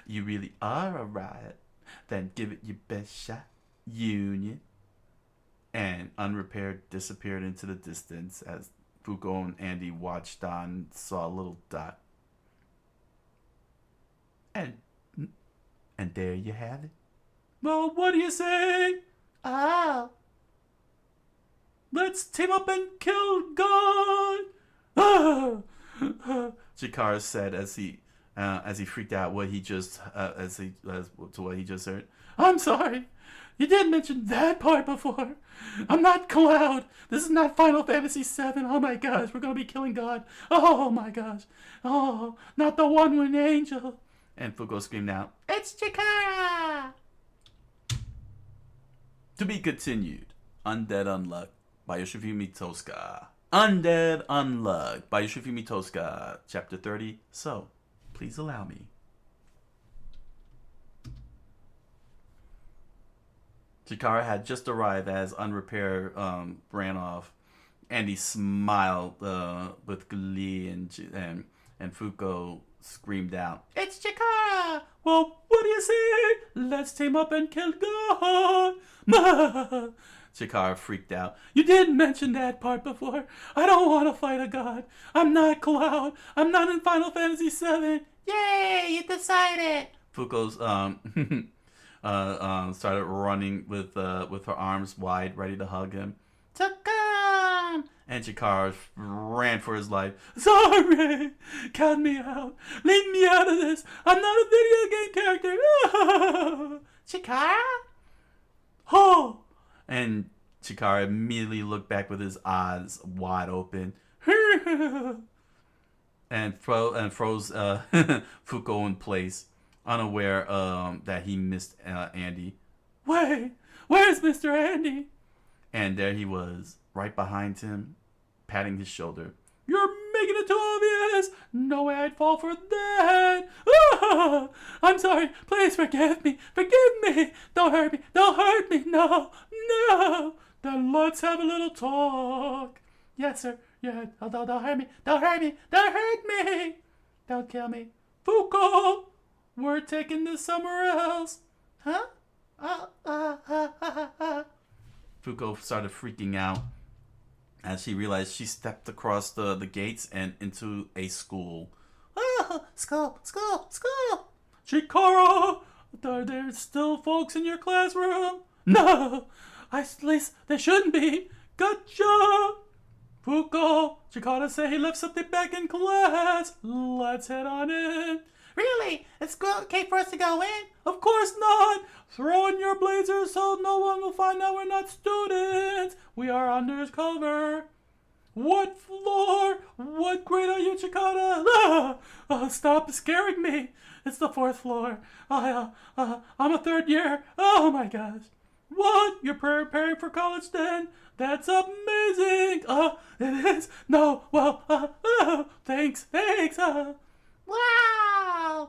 you really are a riot. Then give it your best shot, Union. And Unrepaired disappeared into the distance as Fuko and Andy watched on and saw a little dot. And there you have it. Well, what do you say? Oh. Let's team up and kill God! Chikara said as he freaked out what he just to what he just heard. I'm sorry. You did mention that part before. I'm not Cloud. This is not Final Fantasy VII. Oh my gosh, we're gonna be killing God. Oh my gosh. Oh, not the one-winged angel. And Fuko screamed out, It's Chikara! To be continued. Undead Unluck by Yoshifumi Tosca. Undead Unluck by Yoshifumi Tosca. Chapter 30. So, please allow me. Chikara had just arrived as Unrepair ran off. Andy smiled with glee, and Fuko screamed out, It's Chikara! Well, what do you say? Let's team up and kill God! Chikara freaked out. You did mention that part before. I don't want to fight a god. I'm not Cloud. I'm not in Final Fantasy VII. Yay, you decided! Fuko's started running with her arms wide, ready to hug him. To come! And Chikara ran for his life. Sorry! Count me out. Leave me out of this. I'm not a video game character. Chikara? Oh! And Chikara immediately looked back with his eyes wide open. and froze Fuko in place, unaware that he missed Andy. Wait! Where's Mr. Andy? And there he was, right behind him, patting his shoulder. You're making it too obvious! No way I'd fall for that! Ah! I'm sorry. Please forgive me. Forgive me. Don't hurt me. Don't hurt me. No. No. Then let's have a little talk. Yes, sir. Yeah. Don't hurt me. Don't hurt me. Don't hurt me. Don't kill me. Fuko! We're taking this somewhere else. Huh? Fuko started freaking out as she realized she stepped across the gates and into a school. School! Chikara! Are there still folks in your classroom? No! At least there shouldn't be. Gotcha! Fuko, Chikara said he left something back in class. Let's head on in. Really? It's okay for us to go in? Of course not! Throw in your blazers so no one will find out we're not students. We are undercover. What floor? What grade are you, Chikara? Stop scaring me. It's the 4th floor. I'm a 3rd year. Oh my gosh. What? You're preparing for college then? That's amazing. It is? No. Well, thanks. Wow!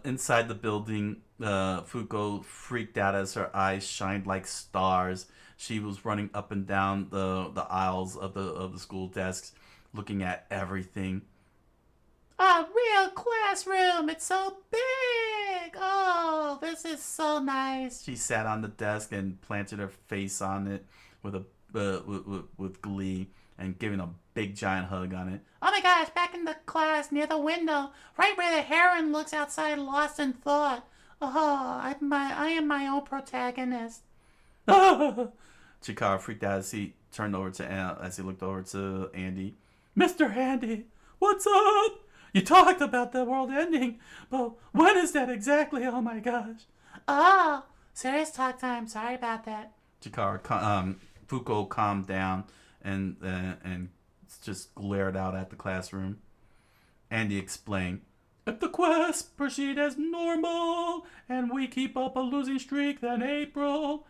Inside the building, Fuko freaked out as her eyes shined like stars. She was running up and down the aisles of the school desks, looking at everything. A real classroom! It's so big! Oh, this is so nice. She sat on the desk and planted her face on it with glee and giving a big giant hug on it. Oh my gosh, back in the class near the window, right where the heron looks outside lost in thought. Oh, I am my own protagonist. Chikara freaked out as he looked over to Andy. Mr. Andy, what's up? You talked about the world ending, but when is that exactly? Oh my gosh. Oh, serious talk time. Sorry about that. Fuko calmed down and just glared out at the classroom. Andy explained, if the quests proceed as normal and we keep up a losing streak, then April.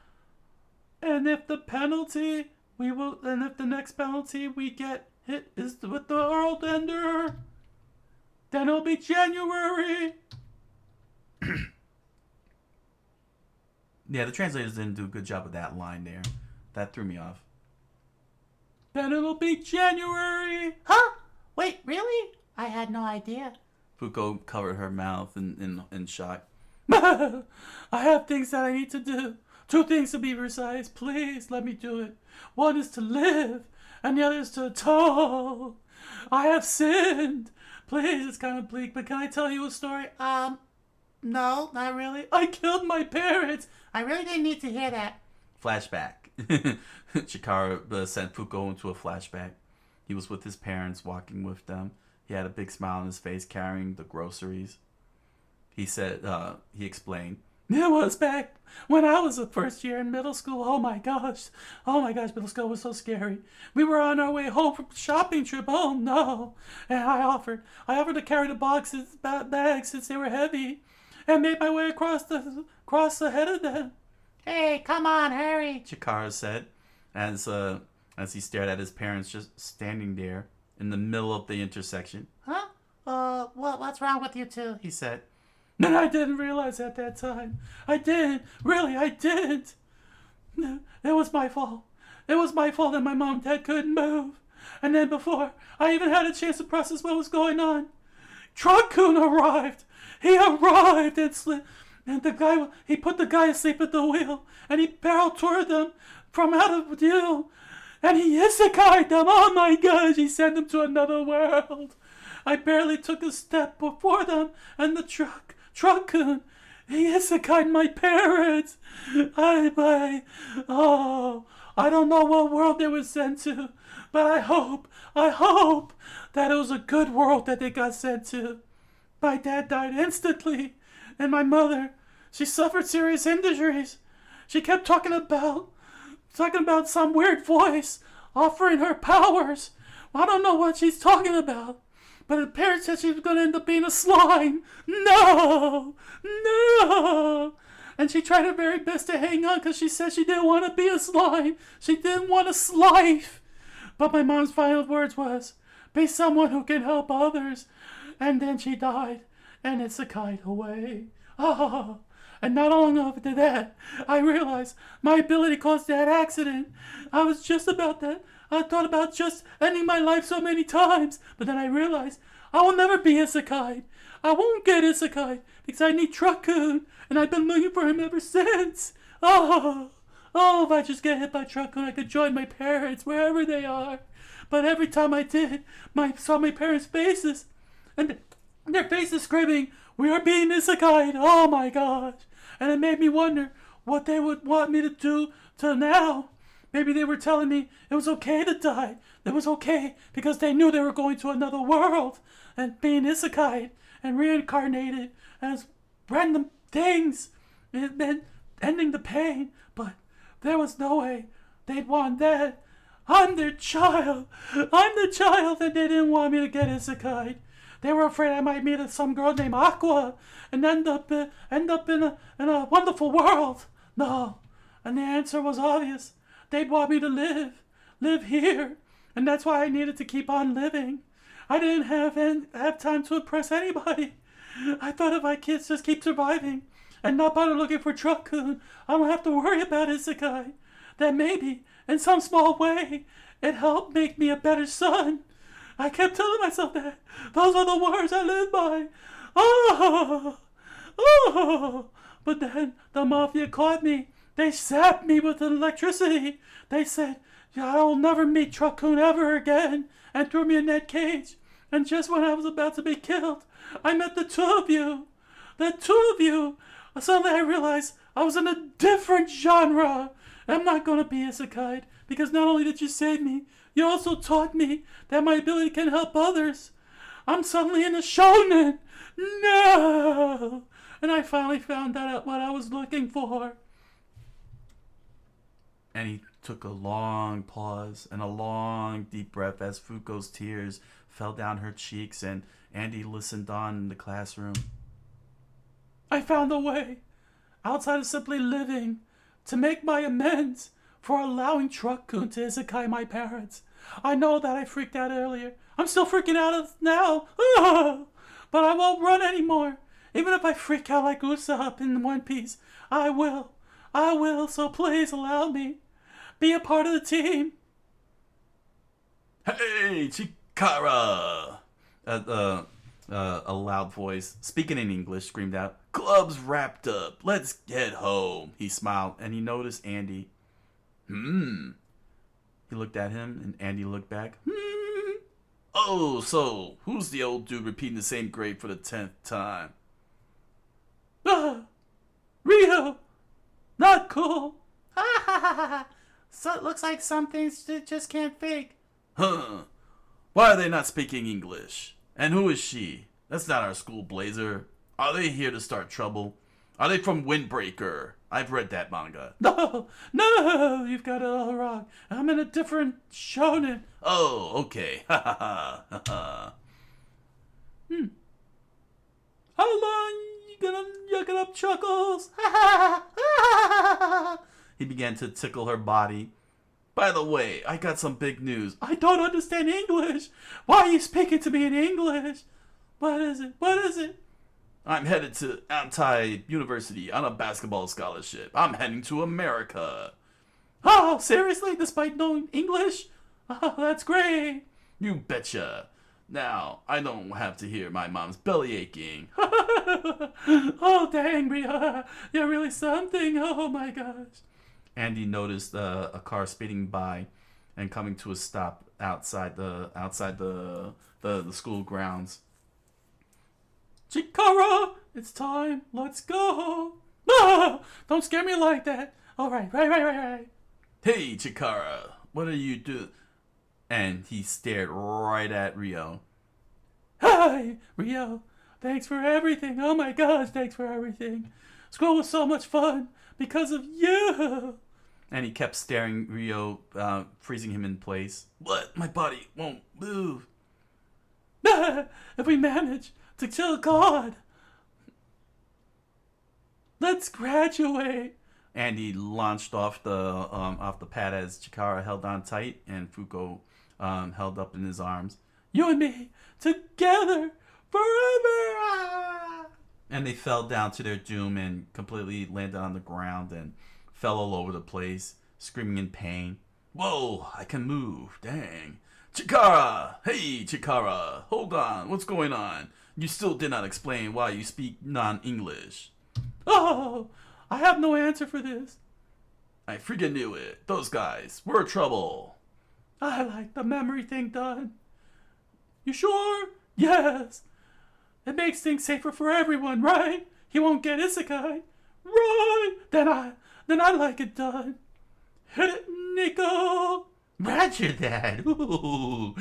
And if the next penalty we get hit is with the world ender, then it'll be January. Yeah, the translators didn't do a good job with that line there. That threw me off. Then it'll be January. Huh? Wait, really? I had no idea. Fuko covered her mouth in shock. I have things that I need to do. 2 things to be precise. Please let me do it. One is to live, and the other is to atone. I have sinned. Please, it's kind of bleak, but can I tell you a story? No, not really. I killed my parents. I really didn't need to hear that. Flashback. Chikara sent Fuko into a flashback. He was with his parents, walking with them. He had a big smile on his face, carrying the groceries. He said, he explained, "It was back when I was the first year in middle school. Oh my gosh, middle school was so scary. We were on our way home from a shopping trip. Oh no!" And I offered to carry the bags since they were heavy, and made my way across the head of them. Hey, come on, hurry, Chikara said, as he stared at his parents just standing there in the middle of the intersection. Huh? What's wrong with you two? He said. And I didn't realize at that time. I didn't. Really, I didn't. It was my fault. It was my fault that my mom and dad couldn't move. And then before I even had a chance to process what was going on, Truck-kun arrived. He arrived and he put the guy asleep at the wheel, and he barreled toward them from out of view. And he isekai'd them. Oh my gosh, he sent them to another world. I barely took a step before them, and the Truck-kun, he isekai'd my parents. I don't know what world they were sent to, but I hope that it was a good world that they got sent to. My dad died instantly, and my mother, she suffered serious injuries. She kept talking about some weird voice offering her powers. I don't know what she's talking about. But the parents said she was going to end up being a slime. No! And she tried her very best to hang on because she said she didn't want to be a slime. She didn't want a life. But my mom's final words was, be someone who can help others. And then she died, and isekai'd away. Oh, and not long after that, I realized my ability caused that accident. I was just about that. I thought about just ending my life so many times, but then I realized I will never be isekai'd. I won't get isekai'd because I need Truck-kun, and I've been looking for him ever since. Oh, if I just get hit by Truck-kun, I could join my parents wherever they are. But every time I did, I saw my parents' faces, and their faces screaming, "We are being isekai'd." Oh my gosh. And it made me wonder what they would want me to do to now. Maybe they were telling me it was okay to die. It was okay because they knew they were going to another world and being isekai'd and reincarnated as random things. It meant ending the pain, but there was no way they'd want that. I'm their child. I'm the child, and they didn't want me to get isekai'd. They were afraid I might meet some girl named Aqua and end up in a wonderful world. No, and the answer was obvious. They'd want me to live here, and that's why I needed to keep on living. I didn't have time to impress anybody. I thought if I kids just keep surviving and not bother looking for Truck-kun, I don't have to worry about isekai. That maybe, in some small way, it helped make me a better son. I kept telling myself that. Those are the words I live by. But then the mafia caught me. They zapped me with electricity. They said, I will never meet Truck-kun ever again, and threw me in that cage. And just when I was about to be killed, I met the two of you. The two of you. Suddenly I realized I was in a different genre. I'm not going to be isekai'd, because not only did you save me, you also taught me that my ability can help others. I'm suddenly in a shonen. No! And I finally found out what I was looking for. And he took a long pause and a long deep breath as Fuko's tears fell down her cheeks, and Andy listened on in the classroom. I found a way, outside of simply living, to make my amends for allowing Truck-kun to isekai my parents. I know that I freaked out earlier. I'm still freaking out now. But I won't run anymore. Even if I freak out like Usopp in One Piece, I will. So please allow me. Be a part of the team. Hey, Chikara! A loud voice, speaking in English, screamed out, Club's wrapped up. Let's get home. He smiled, and he noticed Andy. He looked at him, and Andy looked back. Oh, so who's the old dude repeating the same grade for the 10th time? Rio! Not cool. So it looks like some things just can't fake. Huh. Why are they not speaking English? And who is she? That's not our school blazer. Are they here to start trouble? Are they from Windbreaker? I've read that manga. No, you've got it all wrong. I'm in a different shonen. Oh, okay. Ha ha ha ha. How long you gonna yuck it up, Chuckles? He began to tickle her body. By the way, I got some big news. I don't understand English. Why are you speaking to me in English? What is it? What is it? I'm headed to Anti-University on a basketball scholarship. I'm heading to America. Oh, seriously? Despite knowing English? Oh, that's great. You betcha. Now, I don't have to hear my mom's belly aching. Oh, dang, Ria. You're really something. Oh, my gosh. Andy noticed a car speeding by and coming to a stop outside the school grounds. Chikara, it's time. Let's go. No, don't scare me like that. All right. Hey, Chikara, what are you doing? And he stared right at Rio. Hi, Rio. Thanks for everything. Oh my gosh, thanks for everything. School was so much fun because of you. And he kept staring Rio, freezing him in place. What? My body won't move. If we manage to kill God, let's graduate. And he launched off the pad as Chikara held on tight and Fuko held up in his arms. You and me together forever. And they fell down to their doom and completely landed on the ground and fell all over the place, screaming in pain. Whoa, I can move. Dang. Chikara! Hey, Chikara! Hold on, what's going on? You still did not explain why you speak non-English. Oh, I have no answer for this. I freaking knew it. Those guys, we're trouble. I like the memory thing done. You sure? Yes. It makes things safer for everyone, right? He won't get isekai. Right. Then I like it done. Hit it, Nico. Roger that. Ooh.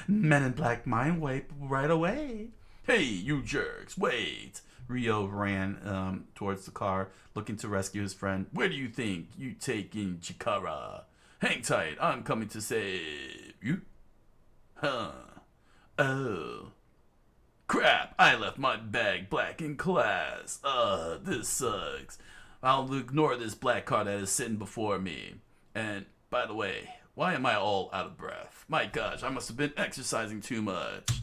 Men in Black mind wipe right away. Hey, you jerks, wait. Rio ran towards the car, looking to rescue his friend. Where do you think you taking Chikara? Hang tight, I'm coming to save you. Huh. Oh. Crap, I left my bag black in class. This sucks. I'll ignore this black car that is sitting before me. And, by the way, why am I all out of breath? My gosh, I must have been exercising too much.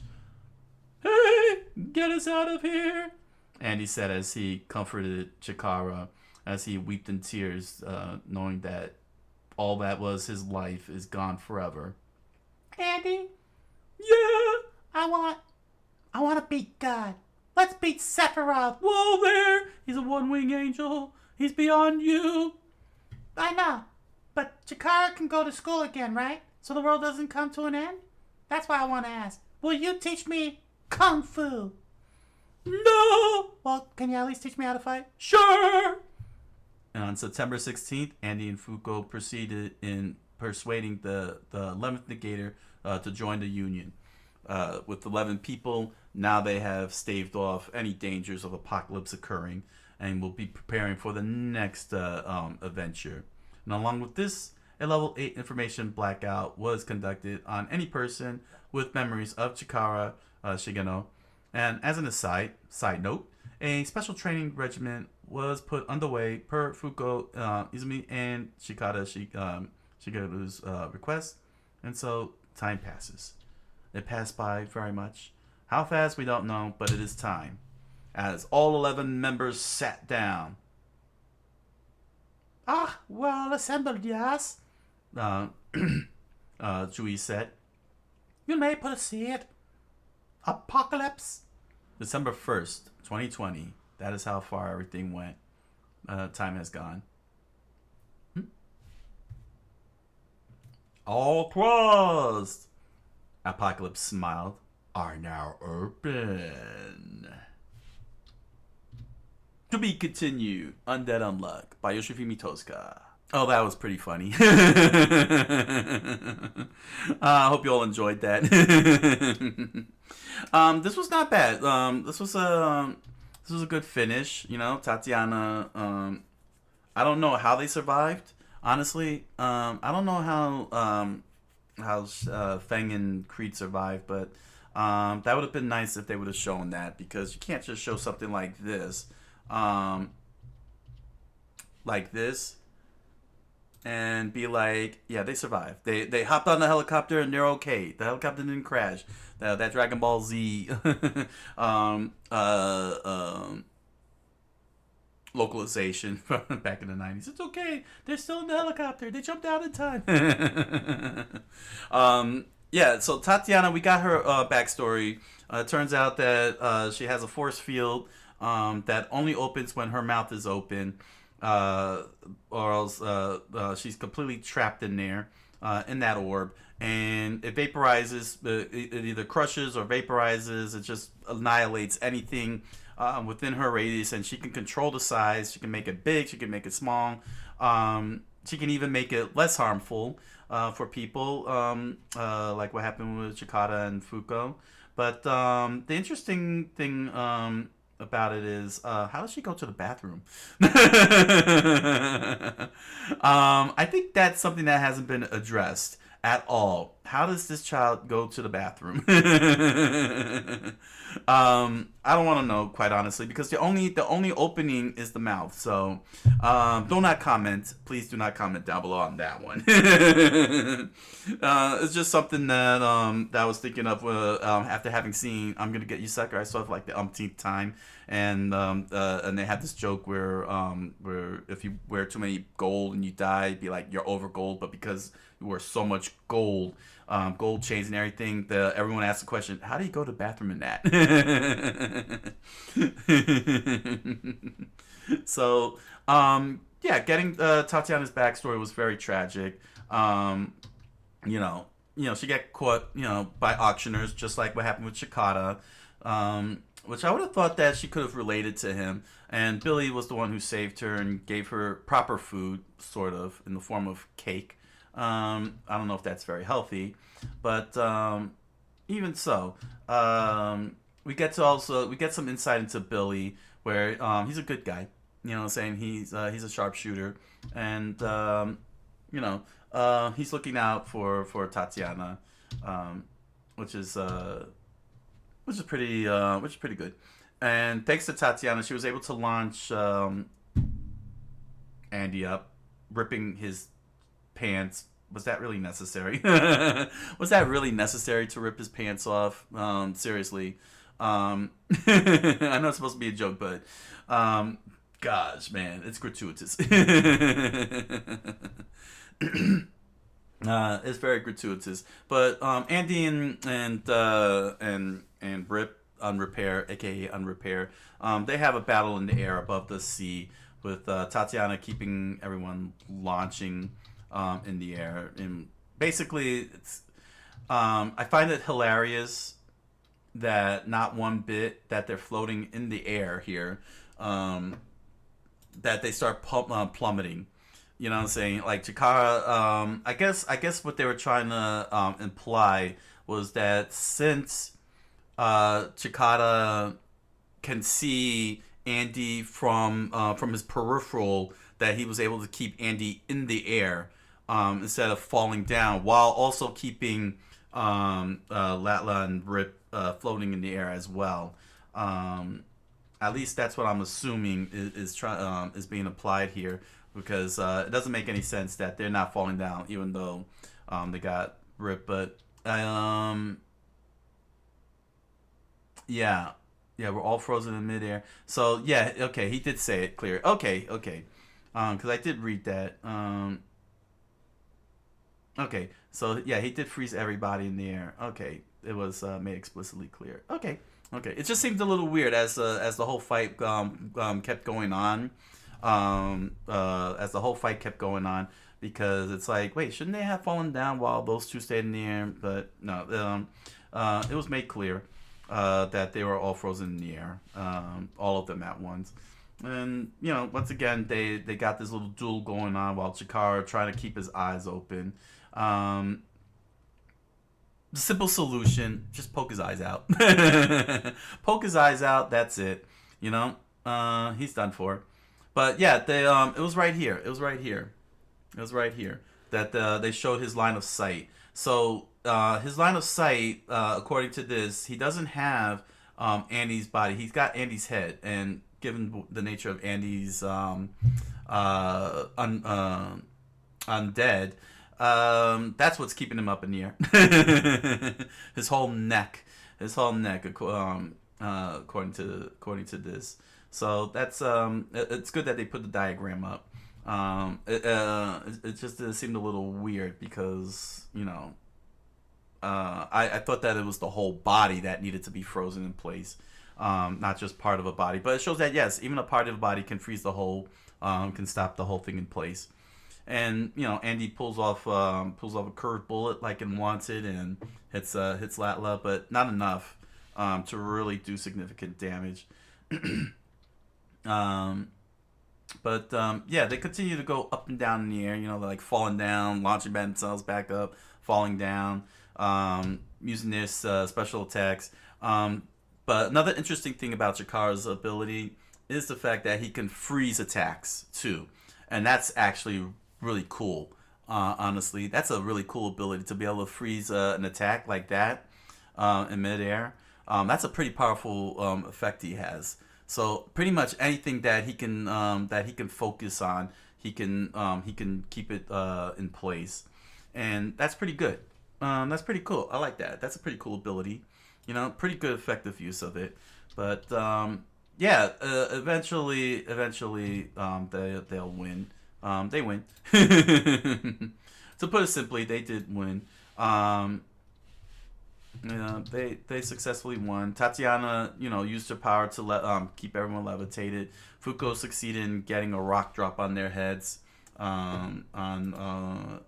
Hey, get us out of here, Andy said as he comforted Chikara as he wept in tears, knowing that all that was his life is gone forever. Andy? Yeah? I want to beat God. Let's beat Sephiroth. Whoa there! He's a one-wing angel. He's beyond you. I know. But Chikara can go to school again, right? So the world doesn't come to an end? That's why I want to ask. Will you teach me Kung Fu? No! Well, can you at least teach me how to fight? Sure! And on September 16th, Andy and Fuko proceeded in persuading the 11th Negator to join the Union. With 11 people, now they have staved off any dangers of apocalypse occurring and will be preparing for the next adventure. And along with this, a level 8 information blackout was conducted on any person with memories of Chikara Shigeno. And as an side note, a special training regimen was put underway per Fuko Izumi and Shigeru's request. And so time passes. It passed by very much. How fast, we don't know, but it is time. As all 11 members sat down. Ah, well assembled, yes. Jui said. You may proceed. Apocalypse. December 1st, 2020. That is how far everything went. Time has gone. All closed. Apocalypse smiled. Are now open. To be continued. Undead Unluck by Yoshifumi Tosca. Oh, that was pretty funny. I hope you all enjoyed that. This was not bad. This was a good finish. You know, Tatiana. I don't know how they survived. Honestly, I don't know how Feng and Creed survived, but that would have been nice if they would have shown that, because you can't just show something um, like this, and be like, yeah, they survived. They hopped on the helicopter and they're okay. The helicopter didn't crash. That Dragon Ball Z um, uh, um, localization from back in the 90s. It's okay. They're still in the helicopter. They jumped out in time. Yeah, so Tatiana, we got her backstory. It turns out that she has a force field that only opens when her mouth is open, uh, or else she's completely trapped in there, in that orb. And it vaporizes, it either crushes or vaporizes, it just annihilates anything within her radius, and she can control the size. She can make it big, she can make it small. She can even make it less harmful for people, like what happened with Chikata and Fuko. But the interesting thing about it is, how does she go to the bathroom? I think that's something that hasn't been addressed at all. How does this child go to the bathroom? I don't want to know, quite honestly, because the only opening is the mouth. So, do not comment. Please do not comment down below on that one. It's just something that I was thinking of after having seen "I'm Gonna Get You, Sucker." I saw it for like the umpteenth time, and they had this joke where if you wear too many gold and you die, it'd be like you're over gold, but because you wear so much gold, gold chains and everything, everyone asks the question, how do you go to the bathroom in that? So, yeah, getting Tatiana's backstory was very tragic. Um, you know, she got caught, by auctioneers, just like what happened with Chikata. Which I would have thought that she could have related to him. And Billy was the one who saved her and gave her proper food, sort of, in the form of cake. I don't know if that's very healthy, but even so, we get some insight into Billy, where he's a good guy. You know, what I'm saying he's a sharpshooter, and he's looking out for Tatiana, um, which is which is pretty good. And thanks to Tatiana, she was able to launch Andy up, ripping his pants. Was that really necessary? Was that really necessary to rip his pants off? Seriously. I know it's supposed to be a joke, but gosh, man, it's gratuitous. It's very gratuitous. But Andy and Rip Unrepair, aka Unrepair, they have a battle in the air above the sea, with Tatiana keeping everyone launching in the air. And basically, it's I find it hilarious that not one bit that they're floating in the air here, that they start plummeting. You know what I'm saying? Like Chikara, I guess what they were trying to imply was that since Chikara can see Andy from his peripheral, that he was able to keep Andy in the air, instead of falling down, while also keeping Latla and Rip floating in the air as well. At least that's what I'm assuming is being applied here, because it doesn't make any sense that they're not falling down, even though they got Rip. But yeah, yeah, we're all frozen in midair. So yeah, okay, he did say it clear. Okay, okay, because I did read that. Okay, so yeah, he did freeze everybody in the air. Okay, it was made explicitly clear. Okay, okay. It just seemed a little weird as the whole fight kept going on. As the whole fight kept going on, because it's like, wait, shouldn't they have fallen down while those two stayed in the air? But no, it was made clear that they were all frozen in the air, all of them at once. And once again, they got this little duel going on while Chikara trying to keep his eyes open. Um, the simple solution: just poke his eyes out. Poke his eyes out. That's it. He's done for. But yeah, it was right here. It was right here. It was right here that they showed his line of sight. So his line of sight, according to this, he doesn't have Andy's body. He's got Andy's head, and given the nature of Andy's undead, that's what's keeping him up in the air. His whole neck, according to this. So that's it's good that they put the diagram up. It just seemed a little weird because I thought that it was the whole body that needed to be frozen in place, not just part of a body. But it shows that yes, even a part of a body can freeze the whole, can stop the whole thing in place. And Andy pulls off a curved bullet like in Wanted and hits Latla, but not enough to really do significant damage. um, but yeah, they continue to go up and down in the air. They're like falling down, launching themselves back up, falling down, using their special attacks. But another interesting thing about Chikara's ability is the fact that he can freeze attacks too, and that's actually really cool. Honestly, that's a really cool ability to be able to freeze an attack like that in midair. That's a pretty powerful effect he has. So pretty much anything that he can focus on, he can keep it in place, and that's pretty good. That's pretty cool. I like that. That's a pretty cool ability. Pretty good effective use of it. But yeah, eventually, they'll win. They win. To put it simply, they did win. They successfully won. Tatiana, used her power to keep everyone levitated. Fuko succeeded in getting a rock drop on their heads, on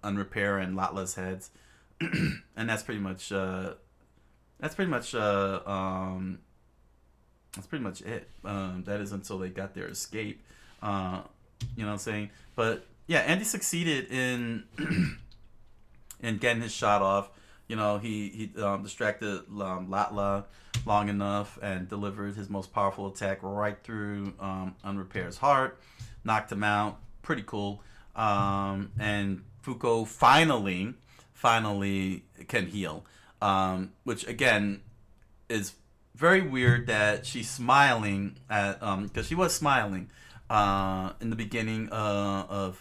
Repair and Latla's heads, and that's pretty much it. That is until they got their escape. You know what I'm saying? But yeah, Andy succeeded in in getting his shot off. He distracted Latla long enough and delivered his most powerful attack right through Unrepair's heart, knocked him out. Pretty cool. And Fuko finally can heal, which again is very weird that she's smiling at because she was smiling in the beginning of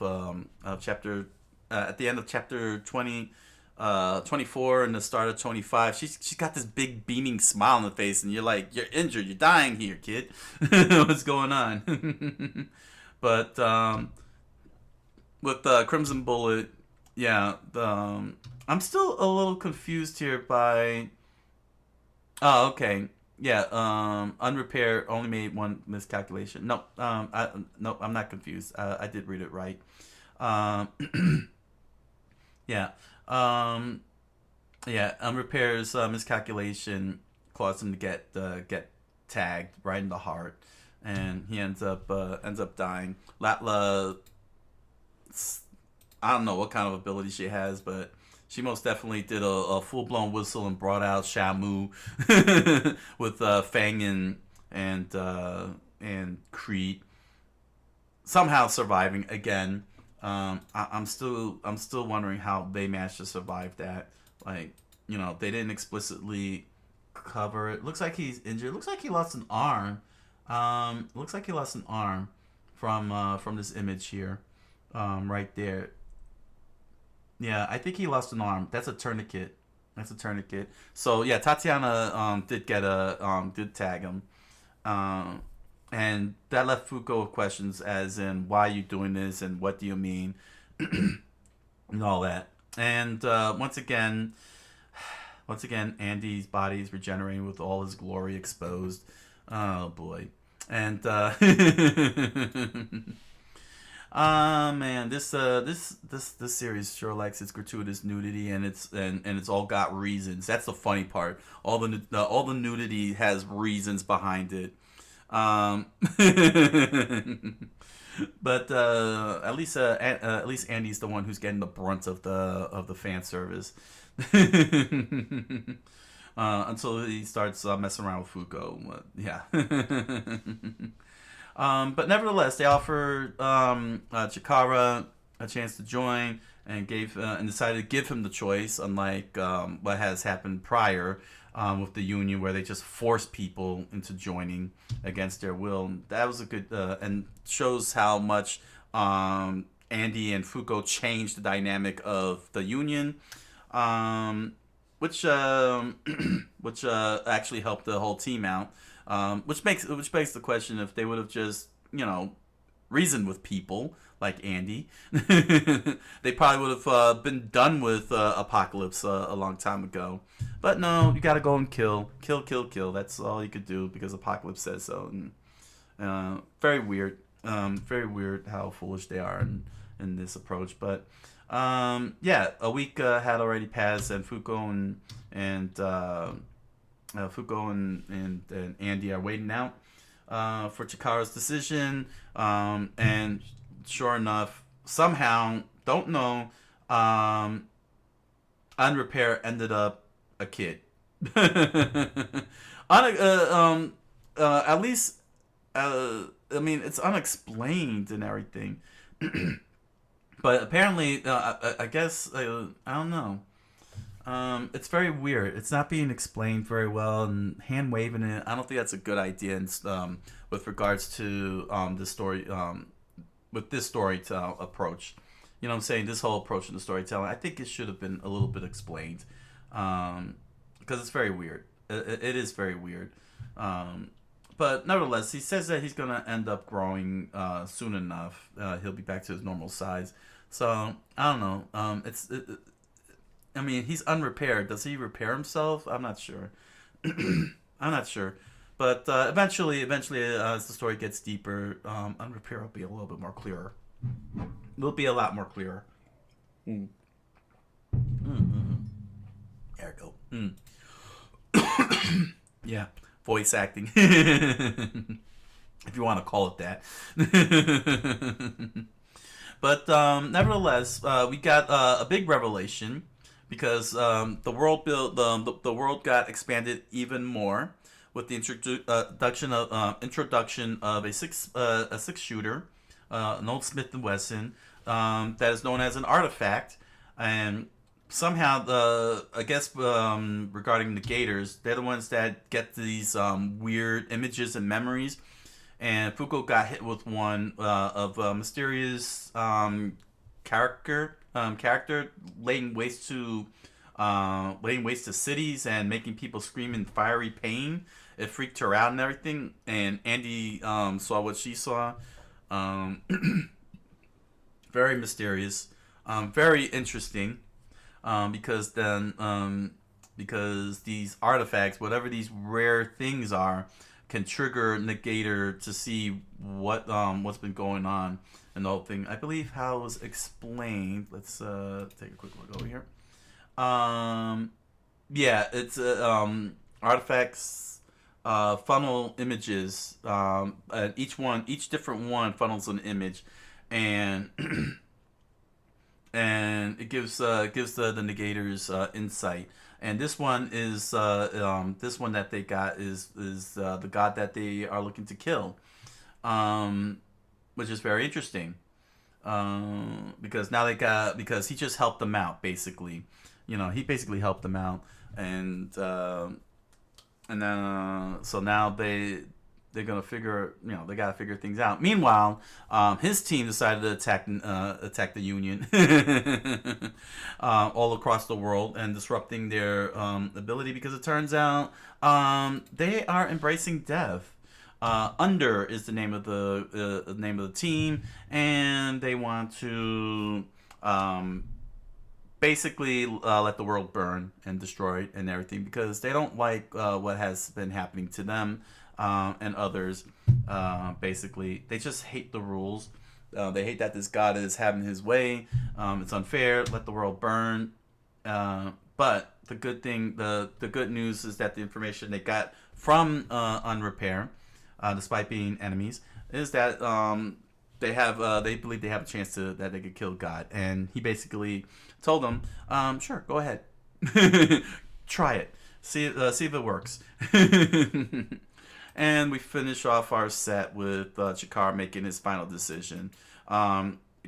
chapter at the end of chapter 24 and the start of 25. She's got this big beaming smile on the face, and you're like, you're injured, you're dying here, kid. What's going on? But with Crimson Bullet, yeah, I'm still a little confused here by. Oh, okay. Yeah, Unrepair only made one miscalculation. No, no, I'm not confused. I did read it right. Yeah. Um, yeah, Unrepair's miscalculation caused him to get tagged right in the heart, and he ends up dying. Latla, I don't know what kind of ability she has, but she most definitely did a full blown whistle and brought out Shamu with Fang and Creed somehow surviving again. I'm still wondering how they managed to survive that. Like, they didn't explicitly cover it. Looks like he's injured. Looks like he lost an arm. Looks like he lost an arm from this image here, right there. Yeah, I think he lost an arm. That's a tourniquet. So yeah, Tatiana did tag him. Um, and that left Fuko with questions as in why are you doing this and what do you mean and all that. And once again, Andy's body is regenerating with all his glory exposed. Oh boy. And man, this series sure likes its gratuitous nudity, and it's all got reasons. That's the funny part. All the nudity has reasons behind it. Um, but at least Andy's the one who's getting the brunt of the fan service. Until he starts messing around with Fuko. Yeah. But nevertheless, they offered Chikara a chance to join and gave and decided to give him the choice, unlike what has happened prior with the Union, where they just force people into joining against their will. That was a good and shows how much Andy and Fuko changed the dynamic of the Union. Which which actually helped the whole team out. Which begs the question if they would have just reasoned with people like Andy, they probably would have been done with Apocalypse a long time ago. But no, you gotta go and kill. That's all you could do because Apocalypse says so. And, very weird. Very weird how foolish they are in this approach. But yeah, a week had already passed, and Fuko and Andy are waiting out for Chikara's decision. And sure enough, somehow, don't know, Unrepair ended up a kid. At least, I mean, it's unexplained and everything. But apparently, I guess, I don't know. It's very weird. It's not being explained very well, and hand waving it. I don't think that's a good idea. And with regards to this story, with this storytelling approach, you know what I'm saying? This whole approach in the storytelling, I think it should have been a little bit explained, because it's very weird. It is very weird. But nevertheless, he says that he's gonna end up growing soon enough. He'll be back to his normal size. So I don't know. I mean, he's unrepaired. Does he repair himself? I'm not sure. I'm not sure. But eventually, as the story gets deeper, unrepair will be a little bit more clearer. It'll be a lot more clearer. Mm. Mm-hmm. There we go. Mm. Yeah, voice acting, if you want to call it that. But nevertheless, we got a big revelation. Because the world got expanded even more with the introduction of a six shooter, an old Smith and Wesson, that is known as an artifact, and somehow I guess regarding the Gators, they're the ones that get these weird images and memories, and Fuko got hit with one of a mysterious character laying waste to cities and making people scream in fiery pain. It freaked her out and everything. And Andy saw what she saw. Very mysterious, very interesting. Because these artifacts, whatever these rare things are, can trigger Negator to see what's been going on. And the whole thing, I believe how it was explained. Let's take a quick look over here. Yeah, it's artifacts, funnel images. And each different one funnels an image, and and it gives the Negators insight. And this one is this one that they got is the god that they are looking to kill. Which is very interesting, because because he just helped them out basically, he basically helped them out, and so now they're gonna figure they gotta figure things out. Meanwhile, his team decided to attack the Union all across the world and disrupting their ability, because it turns out they are embracing death. Under is the name of the team, and they want to basically let the world burn and destroy it and everything, because they don't like what has been happening to them and others. Basically, they just hate the rules. They hate that this god is having his way. It's unfair. Let the world burn. But the good news is that the information they got from Unrepair despite being enemies, is that they believe they have a chance that they could kill God, and he basically told them, sure, go ahead, try it, see if it works. And we finish off our set with Chikara making his final decision.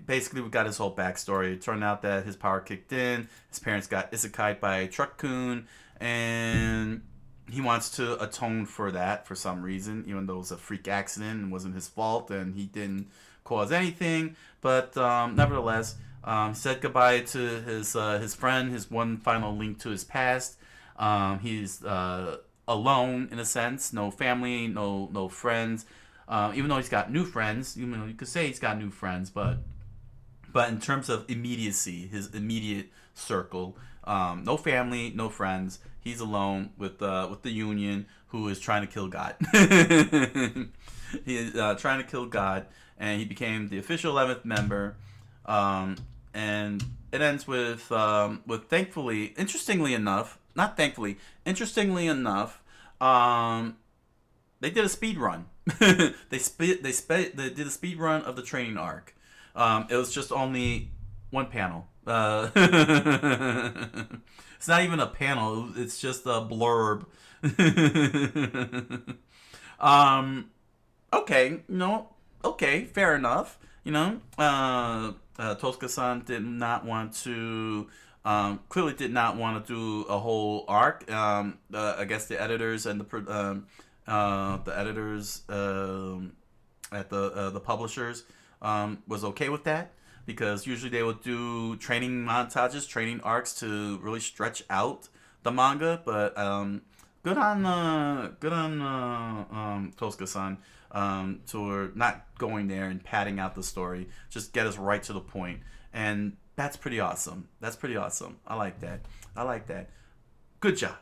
Basically, we got his whole backstory. It turned out that his power kicked in. His parents got isekai'd by a truck-kun, and he wants to atone for that for some reason, even though it was a freak accident and wasn't his fault, and he didn't cause anything. But nevertheless, he said goodbye to his friend, his one final link to his past. He's alone in a sense, no family, no friends. Even though he's got new friends, you could say he's got new friends, but in terms of immediacy, his immediate circle, no family, no friends. He's alone with the Union, who is trying to kill God. He is trying to kill God, and he became the official 11th member. And it ends with thankfully, interestingly enough, they did a speed run. They did a speed run of the training arc. It was just only one panel. It's not even a panel. It's just a blurb. Okay, okay, fair enough. Tosca-san did not want to. Clearly did not want to do a whole arc. I guess the editors and the editors at the publishers was okay with that, because usually they would do training montages, training arcs to really stretch out the manga. But good on Tosca-san for not going there and padding out the story. Just get us right to the point, and that's pretty awesome. I like that. Good job.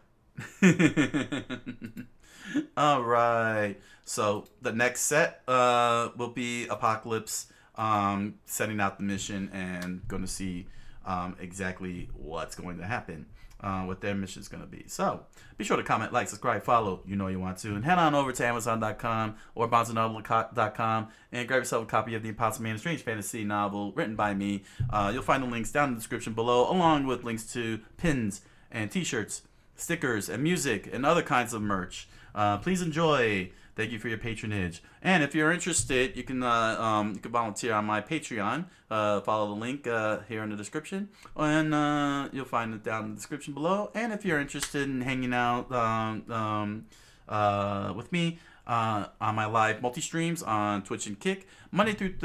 All right. So the next set will be Apocalypse setting out the mission and going to see exactly what's going to happen, what their mission is going to be. So be sure to comment, like, subscribe, follow. You want to. And head on over to Amazon.com or BarnesandNoble.com and grab yourself a copy of The Impossible Man, a strange fantasy novel written by me. You'll find the links down in the description below, along with links to pins and t-shirts, stickers, and music, and other kinds of merch. Please enjoy. Thank you for your patronage. And if you're interested, you can volunteer on my Patreon. Follow the link here in the description, and you'll find it down in the description below. And if you're interested in hanging out with me on my live multi-streams on Twitch and Kick, Monday through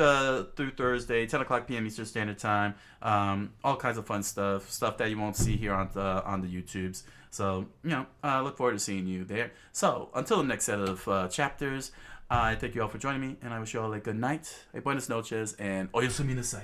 Thursday, 10 o'clock p.m. Eastern Standard Time, all kinds of fun stuff that you won't see here on the YouTubes. So, I look forward to seeing you there. So, until the next set of chapters, I thank you all for joining me, and I wish you all a good night, a buenas noches, and oyasumi nasai.